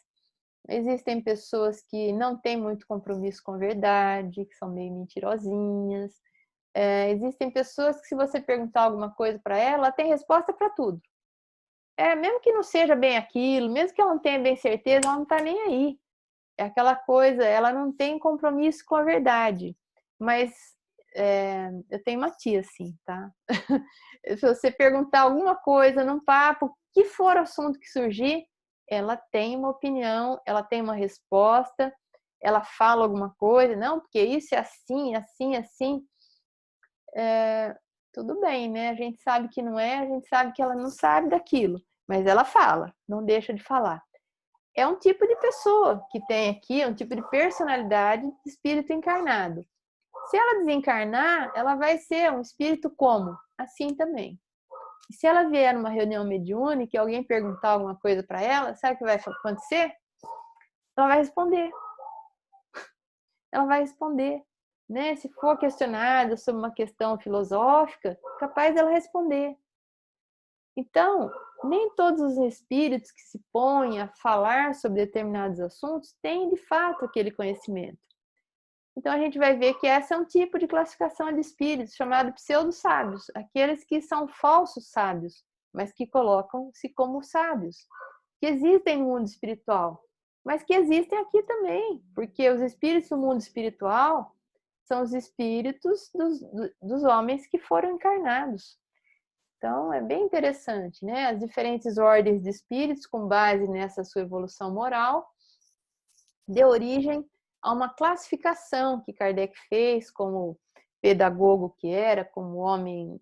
Speaker 1: existem pessoas que não têm muito compromisso com a verdade, que são meio mentirosinhas. Existem pessoas que, se você perguntar alguma coisa para ela tem resposta para tudo. Mesmo que não seja bem aquilo, mesmo que ela não tenha bem certeza, ela não está nem aí. É aquela coisa, ela não tem compromisso com a verdade. Mas eu tenho uma tia assim, tá? Se você perguntar alguma coisa num papo que for o assunto que surgir, ela tem uma opinião, ela tem uma resposta, ela fala alguma coisa, não, porque isso é assim, assim, assim. Tudo bem, né? A gente sabe que não é, a gente sabe que ela não sabe daquilo, mas ela fala, não deixa de falar. É um tipo de pessoa que tem aqui, é um tipo de personalidade de espírito encarnado. Se ela desencarnar, ela vai ser um espírito como? Assim também. E se ela vier numa reunião mediúnica e alguém perguntar alguma coisa para ela, sabe o que vai acontecer? Ela vai responder. Ela vai responder. Né? Se for questionada sobre uma questão filosófica, capaz dela responder. Então, nem todos os espíritos que se põem a falar sobre determinados assuntos têm de fato aquele conhecimento. Então a gente vai ver que essa é um tipo de classificação de espíritos chamado pseudo-sábios, aqueles que são falsos sábios, mas que colocam-se como sábios, que existem no mundo espiritual, mas que existem aqui também, porque os espíritos do mundo espiritual são os espíritos dos homens que foram encarnados. Então, é bem interessante, né? As diferentes ordens de espíritos, com base nessa sua evolução moral, deu origem a uma classificação que Kardec fez como pedagogo que era, como homem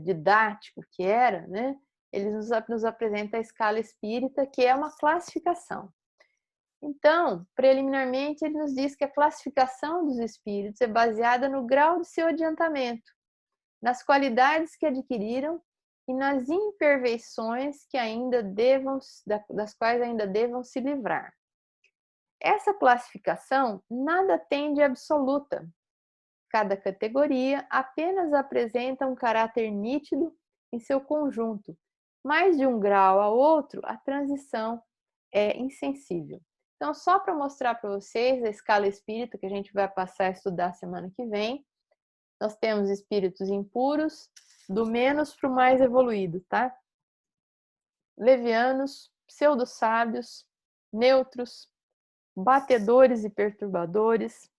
Speaker 1: didático que era, né? Ele nos apresenta a escala espírita, que é uma classificação. Então, preliminarmente, ele nos diz que a classificação dos espíritos é baseada no grau de seu adiantamento, nas qualidades que adquiriram e nas imperfeições que das quais ainda devam se livrar. Essa classificação nada tem de absoluta. Cada categoria apenas apresenta um caráter nítido em seu conjunto, mas de um grau a outro a transição é insensível. Então, só para mostrar para vocês a escala espírita que a gente vai passar a estudar semana que vem, nós temos espíritos impuros, do menos para o mais evoluído, tá? Levianos, pseudo-sábios, neutros, batedores e perturbadores,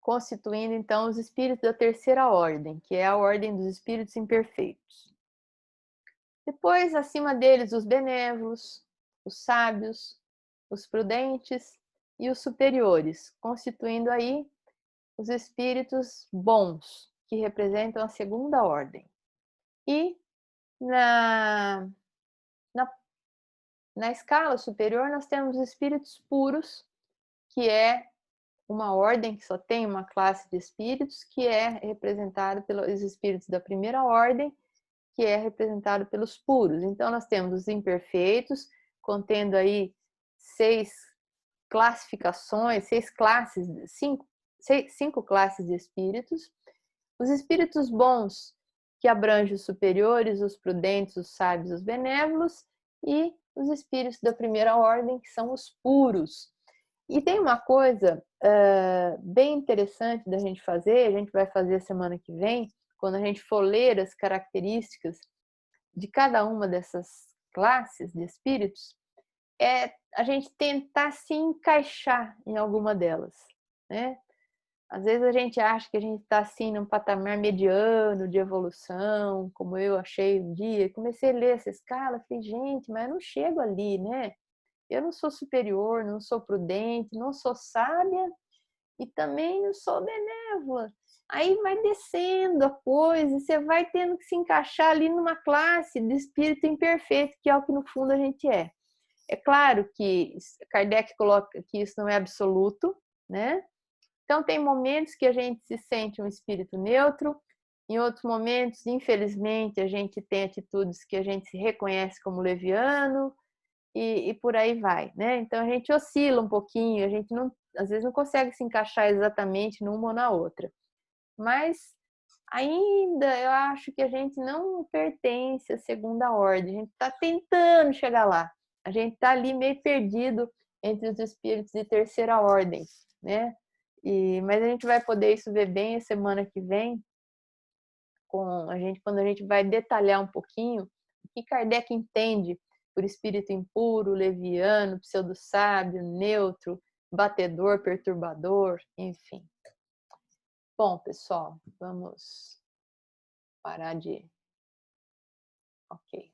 Speaker 1: constituindo então os espíritos da terceira ordem, que é a ordem dos espíritos imperfeitos. Depois, acima deles, os benévolos, os sábios, os prudentes e os superiores, constituindo aí os espíritos bons, que representam a segunda ordem. E na escala superior, nós temos os espíritos puros, que é uma ordem que só tem uma classe de espíritos, que é representado pelos espíritos da primeira ordem, que é representado pelos puros. Então, nós temos os imperfeitos, contendo aí 6 classificações, 6 classes, 5 classes de espíritos. Os espíritos bons, que abrangem os superiores, os prudentes, os sábios, os benévolos, e os espíritos da primeira ordem, que são os puros. E tem uma coisa bem interessante da gente fazer, a gente vai fazer a semana que vem, quando a gente for ler as características de cada uma dessas classes de espíritos, é a gente tentar se encaixar em alguma delas, né? Às vezes a gente acha que a gente está assim num patamar mediano de evolução, como eu achei um dia. Comecei a ler essa escala, falei, gente, mas eu não chego ali, né? Eu não sou superior, não sou prudente, não sou sábia e também não sou benévola. Aí vai descendo a coisa, você vai tendo que se encaixar ali numa classe de espírito imperfeito, que é o que no fundo a gente é. É claro que Kardec coloca que isso não é absoluto, né? Então, tem momentos que a gente se sente um espírito neutro, em outros momentos, infelizmente, a gente tem atitudes que a gente se reconhece como leviano e por aí vai, né? Então, a gente oscila um pouquinho, a gente não, às vezes não consegue se encaixar exatamente numa ou na outra. Mas ainda eu acho que a gente não pertence à segunda ordem, a gente está tentando chegar lá. A gente está ali meio perdido entre os espíritos de terceira ordem, né? Mas a gente vai poder isso ver bem a semana que vem, quando a gente vai detalhar um pouquinho o que Kardec entende por espírito impuro, leviano, pseudo-sábio, neutro, batedor, perturbador, enfim. Bom, pessoal, vamos parar de... Ok.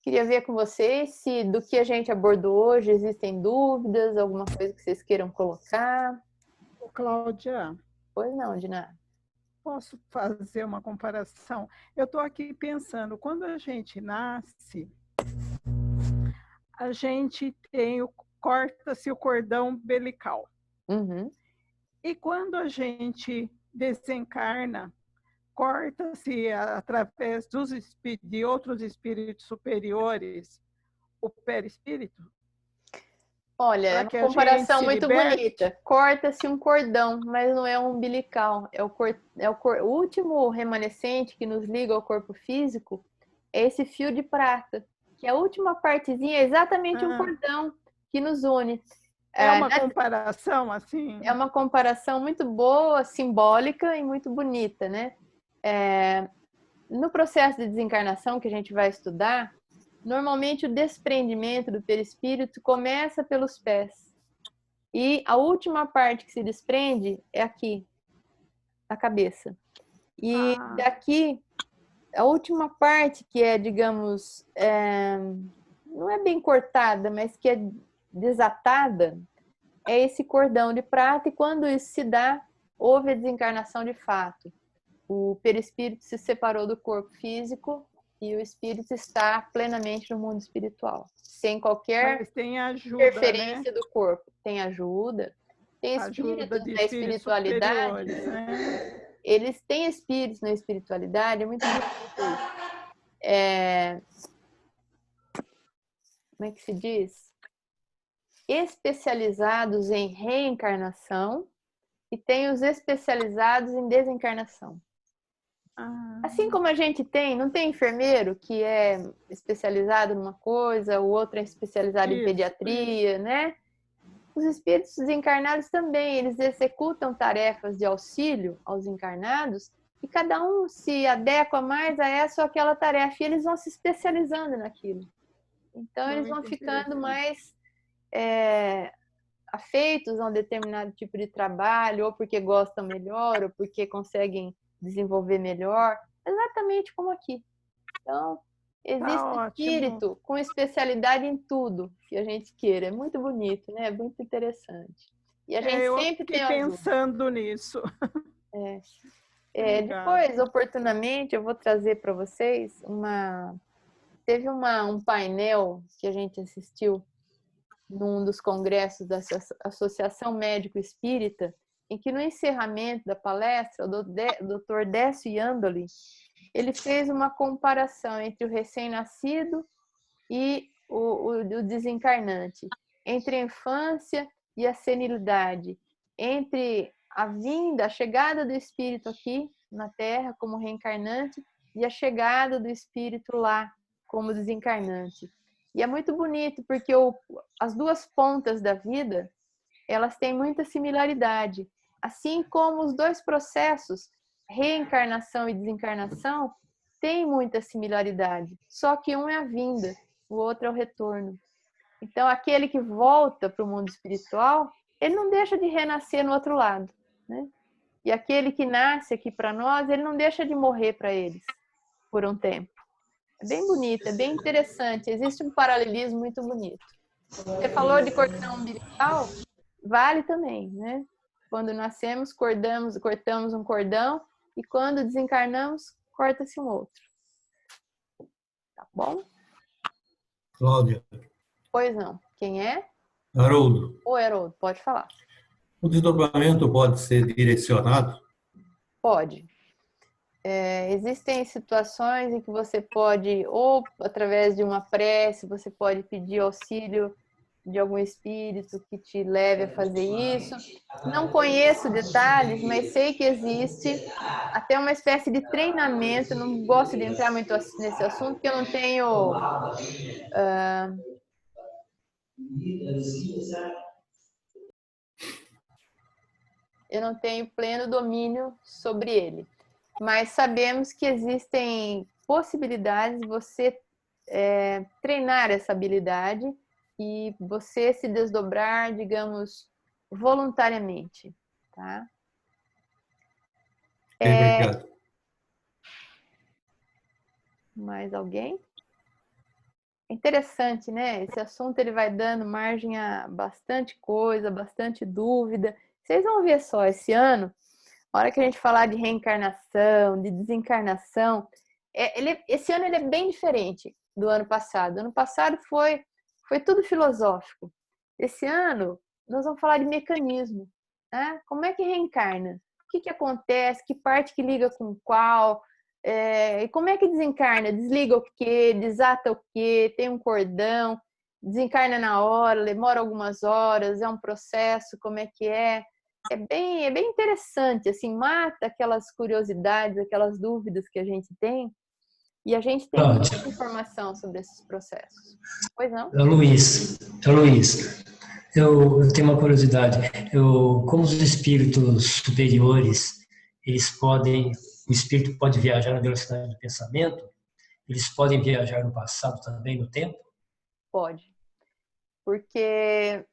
Speaker 1: queria ver com vocês se do que a gente abordou hoje existem dúvidas, alguma coisa que vocês queiram colocar.
Speaker 2: Ô, Cláudia,
Speaker 1: Pois não, Diná.
Speaker 2: posso fazer uma comparação? Eu estou aqui pensando, quando a gente nasce, a gente tem corta-se o cordão umbilical.
Speaker 1: Uhum.
Speaker 2: E quando a gente desencarna, corta-se através de outros espíritos superiores o perispírito,
Speaker 1: Olha, é
Speaker 2: para
Speaker 1: uma
Speaker 2: que a gente
Speaker 1: comparação
Speaker 2: se
Speaker 1: muito
Speaker 2: liberte.
Speaker 1: bonita. Corta-se um cordão, mas não é um umbilical. O último remanescente que nos liga ao corpo físico é esse fio de prata, que a última partezinha é exatamente um
Speaker 2: Ah,
Speaker 1: cordão que nos une.
Speaker 2: é
Speaker 1: É,
Speaker 2: uma comparação
Speaker 1: é
Speaker 2: assim?
Speaker 1: uma comparação muito boa, simbólica e muito bonita, né? No processo de desencarnação que a gente vai estudar, normalmente o desprendimento do perispírito começa pelos pés. E a última parte que se desprende é aqui, na cabeça. E
Speaker 2: Ah,
Speaker 1: daqui, a última parte que é, digamos, não é bem cortada, mas que é desatada, é esse cordão de prata. E quando isso se dá, houve a desencarnação de fato. O perispírito se separou do corpo físico e o espírito está plenamente no mundo espiritual, sem qualquer
Speaker 2: mas tem ajuda, né?
Speaker 1: interferência do corpo. Tem ajuda, tem
Speaker 2: Ajuda
Speaker 1: espíritos
Speaker 2: de
Speaker 1: na
Speaker 2: espíritos
Speaker 1: espiritualidade,
Speaker 2: superiores, né?
Speaker 1: eles têm espíritos na espiritualidade, é muito bonito isso. É, como é que se diz? Especializados em reencarnação e tem os especializados em desencarnação.
Speaker 2: Ah,
Speaker 1: Assim como a gente tem, não tem enfermeiro que é especializado numa coisa, o outro é especializado em
Speaker 2: isso.
Speaker 1: pediatria, né? Os espíritos desencarnados também, eles executam tarefas de auxílio aos encarnados e cada um se adequa mais a essa ou aquela tarefa e eles vão se especializando naquilo. Então, eles vão
Speaker 2: Muito
Speaker 1: ficando
Speaker 2: interessante.
Speaker 1: mais afeitos a um determinado tipo de trabalho, ou porque gostam melhor, ou porque conseguem desenvolver melhor, exatamente como aqui. Então,
Speaker 2: Tá
Speaker 1: existe
Speaker 2: ótimo.
Speaker 1: espírito com especialidade em tudo que a gente queira. É muito bonito, né? É muito interessante. E a gente
Speaker 2: Eu
Speaker 1: sempre
Speaker 2: fiquei
Speaker 1: tem ajuda.
Speaker 2: pensando nisso.
Speaker 1: Depois,
Speaker 2: Obrigada.
Speaker 1: oportunamente, eu vou trazer para vocês Teve um painel que a gente assistiu num dos congressos da Associação Médico Espírita, em que no encerramento da palestra, o Dr. Décio Yandoli, ele fez uma comparação entre o recém-nascido e o desencarnante, entre a infância e a senilidade, entre a vinda, a chegada do espírito aqui na Terra como reencarnante e a chegada do espírito lá como desencarnante. E é muito bonito porque as duas pontas da vida, elas têm muita similaridade, assim como os dois processos, reencarnação e desencarnação, têm muita similaridade, só que um é a vinda, o outro é o retorno. Então, aquele que volta para o mundo espiritual, ele não deixa de renascer no outro lado, né? E aquele que nasce aqui para nós, ele não deixa de morrer para eles por um tempo. É bem bonito, é bem interessante. Existe um paralelismo muito bonito. Você falou de cordão umbilical, vale também, né? Quando nascemos, cortamos um cordão e quando desencarnamos, corta-se um outro. Tá bom?
Speaker 3: Cláudia,
Speaker 1: Pois não. Quem é?
Speaker 3: Haroldo,
Speaker 1: O Haroldo, pode falar.
Speaker 3: o desdobramento pode ser direcionado?
Speaker 1: Pode. Existem situações em que você pode, ou através de uma prece, você pode pedir auxílio de algum espírito que te leve a fazer isso. Não conheço detalhes, mas sei que existe até uma espécie de treinamento. Não gosto de entrar muito nesse assunto, porque eu não tenho pleno domínio sobre ele. Mas sabemos que existem possibilidades de você treinar essa habilidade e você se desdobrar, digamos, voluntariamente, tá?
Speaker 3: Obrigado.
Speaker 1: Mais alguém? É interessante, né? Esse assunto ele vai dando margem a bastante coisa, bastante dúvida. Vocês vão ver só esse ano, a hora que a gente falar de reencarnação, de desencarnação, esse ano ele é bem diferente do ano passado. Ano passado foi tudo filosófico. Esse ano nós vamos falar de mecanismo, né? Como é que reencarna? O que acontece? Que parte que liga com qual? E como é que desencarna? Desliga o quê? Desata o quê? Tem um cordão? Desencarna na hora? Demora algumas horas? É um processo? Como é que é? É bem interessante, assim, mata aquelas curiosidades, aquelas dúvidas que a gente tem, e a gente tem muita
Speaker 4: Cláudia,
Speaker 1: informação sobre esses processos. Pois não?
Speaker 4: é o Luiz. Eu tenho uma curiosidade. Como os espíritos superiores, o espírito pode viajar na velocidade do pensamento, eles podem viajar no passado também, no tempo?
Speaker 1: Pode. Porque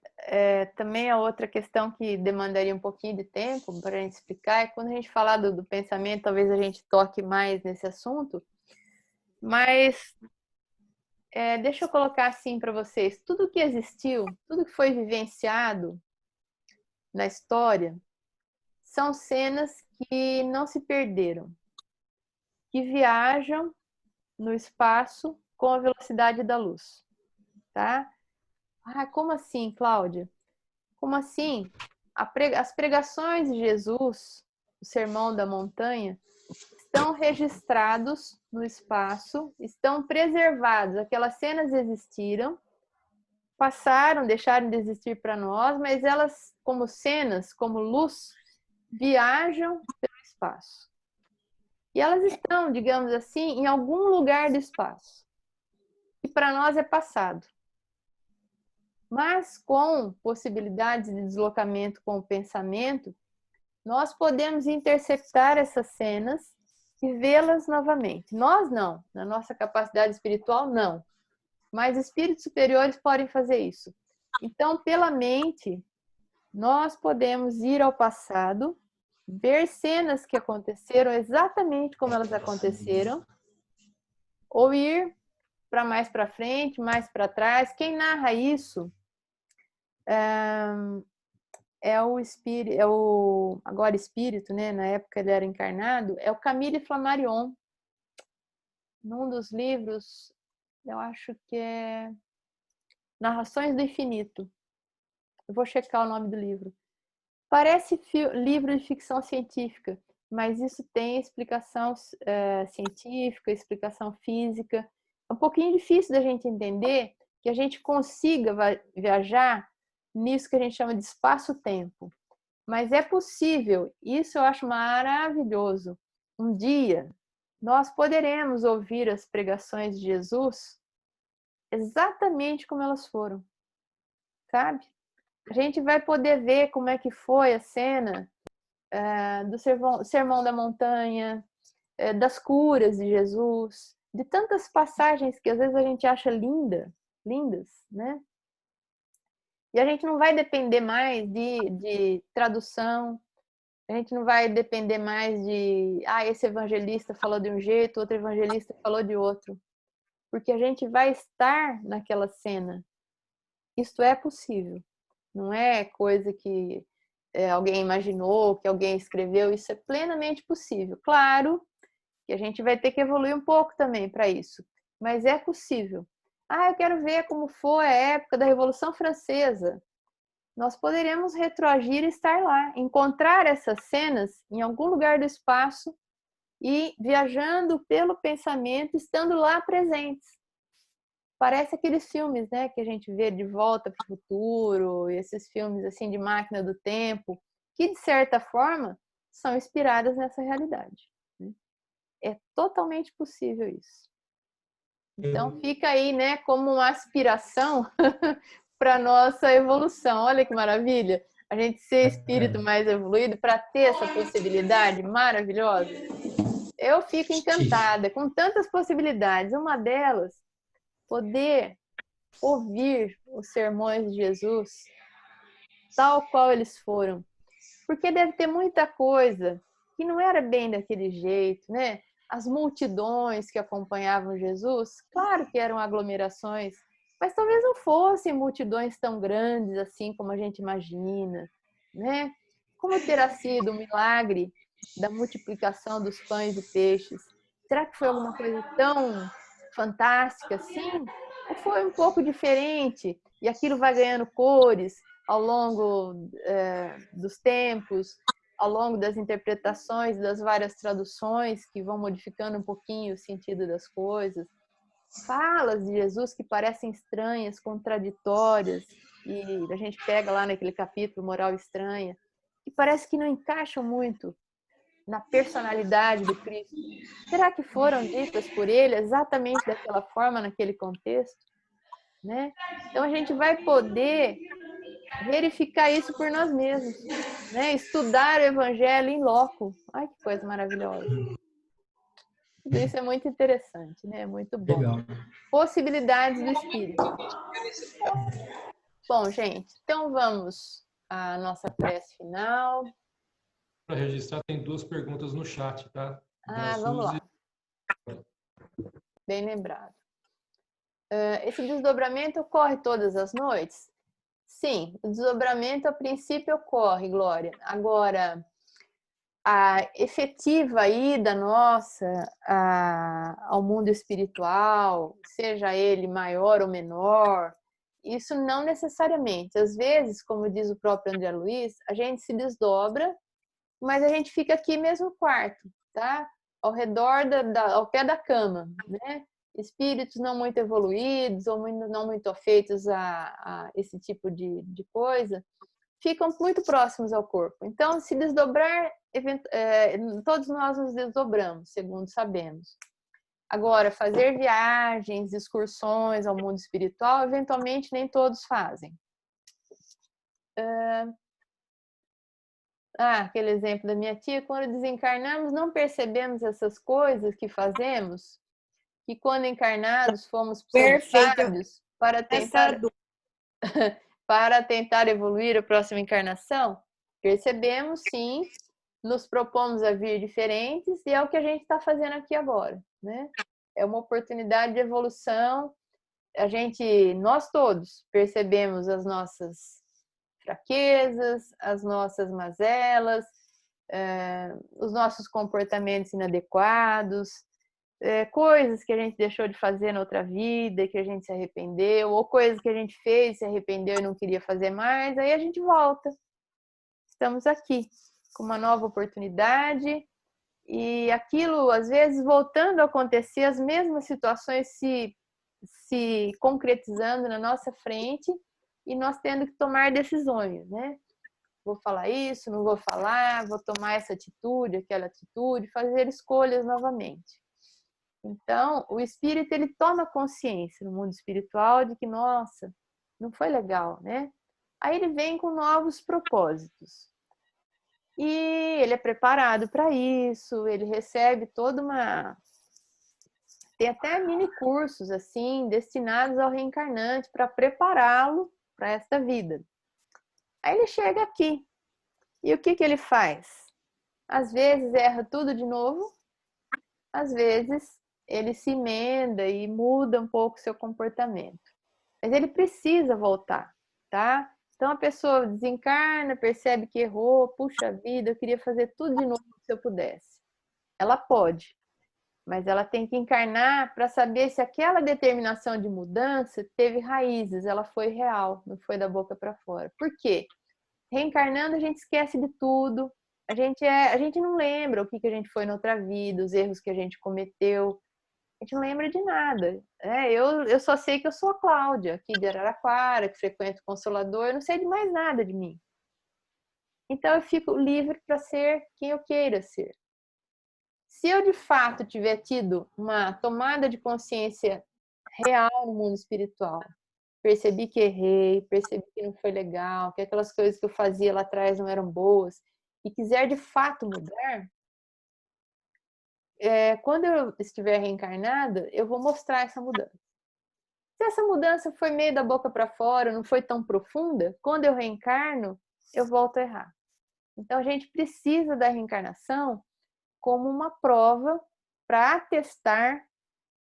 Speaker 1: também a outra questão que demandaria um pouquinho de tempo para a gente explicar é quando a gente falar do pensamento, talvez a gente toque mais nesse assunto, mas deixa eu colocar assim para vocês, tudo que existiu, tudo que foi vivenciado na história, são cenas que não se perderam, que viajam no espaço com a velocidade da luz, tá? Ah, como assim, Cláudia? Como assim? As pregações de Jesus, o Sermão da Montanha, estão registrados no espaço, estão preservados. Aquelas cenas existiram, passaram, deixaram de existir para nós, mas elas, como cenas, como luz, viajam pelo espaço. E elas estão, digamos assim, em algum lugar do espaço, que para nós é passado. Mas com possibilidades de deslocamento com o pensamento, nós podemos interceptar essas cenas e vê-las novamente. Nós não, na nossa capacidade espiritual, não. Mas espíritos superiores podem fazer isso. Então, pela mente, nós podemos ir ao passado, ver cenas que aconteceram exatamente como elas aconteceram, ou ir para mais para frente, mais para trás. Quem narra isso é o espírito, agora espírito, né? Na época ele era encarnado, é o Camille Flammarion. Num dos livros, eu acho que é Narrações do Infinito. Eu vou checar o nome do livro. Parece livro de ficção científica, mas isso tem explicação científica, explicação física. É um pouquinho difícil da gente entender que a gente consiga viajar nisso que a gente chama de espaço-tempo. Mas é possível, isso eu acho maravilhoso. Um dia, nós poderemos ouvir as pregações de Jesus exatamente como elas foram, sabe? A gente vai poder ver como é que foi a cena do Sermão da Montanha, das curas de Jesus, de tantas passagens que às vezes a gente acha lindas, né? E a gente não vai depender mais de tradução, a gente não vai depender mais de esse evangelista falou de um jeito, outro evangelista falou de outro. Porque a gente vai estar naquela cena. Isto é possível. Não é coisa que alguém imaginou, que alguém escreveu. Isso é plenamente possível. Claro que a gente vai ter que evoluir um pouco também para isso. Mas é possível. Eu quero ver como foi a época da Revolução Francesa. Nós poderemos retroagir e estar lá, encontrar essas cenas em algum lugar do espaço e viajando pelo pensamento, estando lá presentes. Parece aqueles filmes, né, que a gente vê De Volta para o Futuro, esses filmes assim de máquina do tempo, que de certa forma são inspiradas nessa realidade. É totalmente possível isso. Então fica aí, né, como uma aspiração para nossa evolução. Olha que maravilha! A gente ser espírito mais evoluído para ter essa possibilidade maravilhosa. Eu fico encantada com tantas possibilidades. Uma delas, poder ouvir os sermões de Jesus tal qual eles foram. Porque deve ter muita coisa que não era bem daquele jeito, né? as multidões que acompanhavam Jesus, claro que eram aglomerações, mas talvez não fossem multidões tão grandes assim como a gente imagina, né? Como terá sido o milagre da multiplicação dos pães e peixes? Será que foi alguma coisa tão fantástica assim? Ou foi um pouco diferente? E aquilo vai ganhando cores ao longo dos tempos, ao longo das interpretações, das várias traduções que vão modificando um pouquinho o sentido das coisas. Falas de Jesus que parecem estranhas, contraditórias, e a gente pega lá naquele capítulo Moral Estranha, que parece que não encaixam muito na personalidade do Cristo. Será que foram ditas por ele exatamente daquela forma, naquele contexto? Né? Então a gente vai poder verificar isso por nós mesmos, né? Estudar o Evangelho em loco. Ai, que coisa maravilhosa. Tudo isso é muito interessante, né? Muito bom.
Speaker 4: Legal.
Speaker 1: Possibilidades do Espírito. Bom, gente, então vamos à nossa prece final.
Speaker 5: Para registrar, tem 2 perguntas no chat, tá?
Speaker 1: Vamos lá. Bem lembrado. Esse desdobramento ocorre todas as noites? Sim, o desdobramento a princípio ocorre, Glória. Agora, a efetiva ida nossa ao mundo espiritual, seja ele maior ou menor, isso não necessariamente. Às vezes, como diz o próprio André Luiz, a gente se desdobra, mas a gente fica aqui mesmo no quarto, tá? Ao redor, ao pé da cama, né? Espíritos não muito evoluídos ou não muito afeitos a esse tipo de coisa, ficam muito próximos ao corpo. Então, se desdobrar, todos nós nos desdobramos, segundo sabemos. Agora, fazer viagens, excursões ao mundo espiritual, eventualmente nem todos fazem. Aquele exemplo da minha tia, quando desencarnamos, não percebemos essas coisas que fazemos, que quando encarnados fomos pensados para tentar evoluir a próxima encarnação? Percebemos, sim, nos propomos a vir diferentes e é o que a gente está fazendo aqui agora, né? É uma oportunidade de evolução. Nós todos percebemos as nossas fraquezas, as nossas mazelas, os nossos comportamentos inadequados, coisas que a gente deixou de fazer na outra vida, que a gente se arrependeu, ou coisas que a gente fez, se arrependeu e não queria fazer mais, aí a gente volta. Estamos aqui com uma nova oportunidade e aquilo, às vezes, voltando a acontecer, as mesmas situações se concretizando na nossa frente e nós tendo que tomar decisões, né? Vou falar isso, não vou falar, vou tomar essa atitude, aquela atitude, fazer escolhas novamente. Então, o espírito, ele toma consciência no mundo espiritual de que, nossa, não foi legal, né? Aí ele vem com novos propósitos. E ele é preparado para isso, ele recebe toda uma... Tem até mini cursos, assim, destinados ao reencarnante para prepará-lo para esta vida. Aí ele chega aqui. E o que ele faz? Às vezes erra tudo de novo, às vezes ele se emenda e muda um pouco o seu comportamento. Mas ele precisa voltar, tá? Então a pessoa desencarna, percebe que errou, puxa vida, eu queria fazer tudo de novo se eu pudesse. Ela pode, mas ela tem que encarnar para saber se aquela determinação de mudança teve raízes, ela foi real, não foi da boca para fora. Por quê? Reencarnando a gente esquece de tudo, a gente não lembra o que a gente foi na outra vida, os erros que a gente cometeu, a gente não lembra de nada. Eu só sei que eu sou a Cláudia, aqui de Araraquara, que frequento o Consolador, eu não sei de mais nada de mim. Então eu fico livre para ser quem eu queira ser. Se eu de fato tiver tido uma tomada de consciência real no mundo espiritual, percebi que errei, percebi que não foi legal, que aquelas coisas que eu fazia lá atrás não eram boas, e quiser de fato mudar, quando eu estiver reencarnada, eu vou mostrar essa mudança. Se essa mudança foi meio da boca para fora, não foi tão profunda, quando eu reencarno, eu volto a errar. Então a gente precisa da reencarnação como uma prova para testar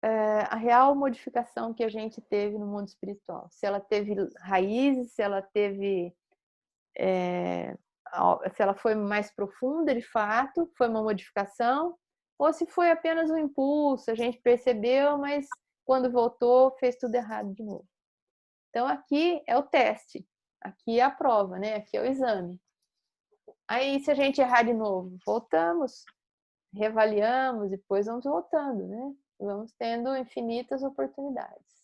Speaker 1: a real modificação que a gente teve no mundo espiritual. Se ela teve raízes, se ela teve... se ela foi mais profunda de fato, foi uma modificação, ou se foi apenas um impulso, a gente percebeu, mas quando voltou fez tudo errado de novo. Então aqui é o teste, aqui é a prova, né? Aqui é o exame. Aí se a gente errar de novo, voltamos, reavaliamos, depois vamos voltando, né? Vamos tendo infinitas oportunidades.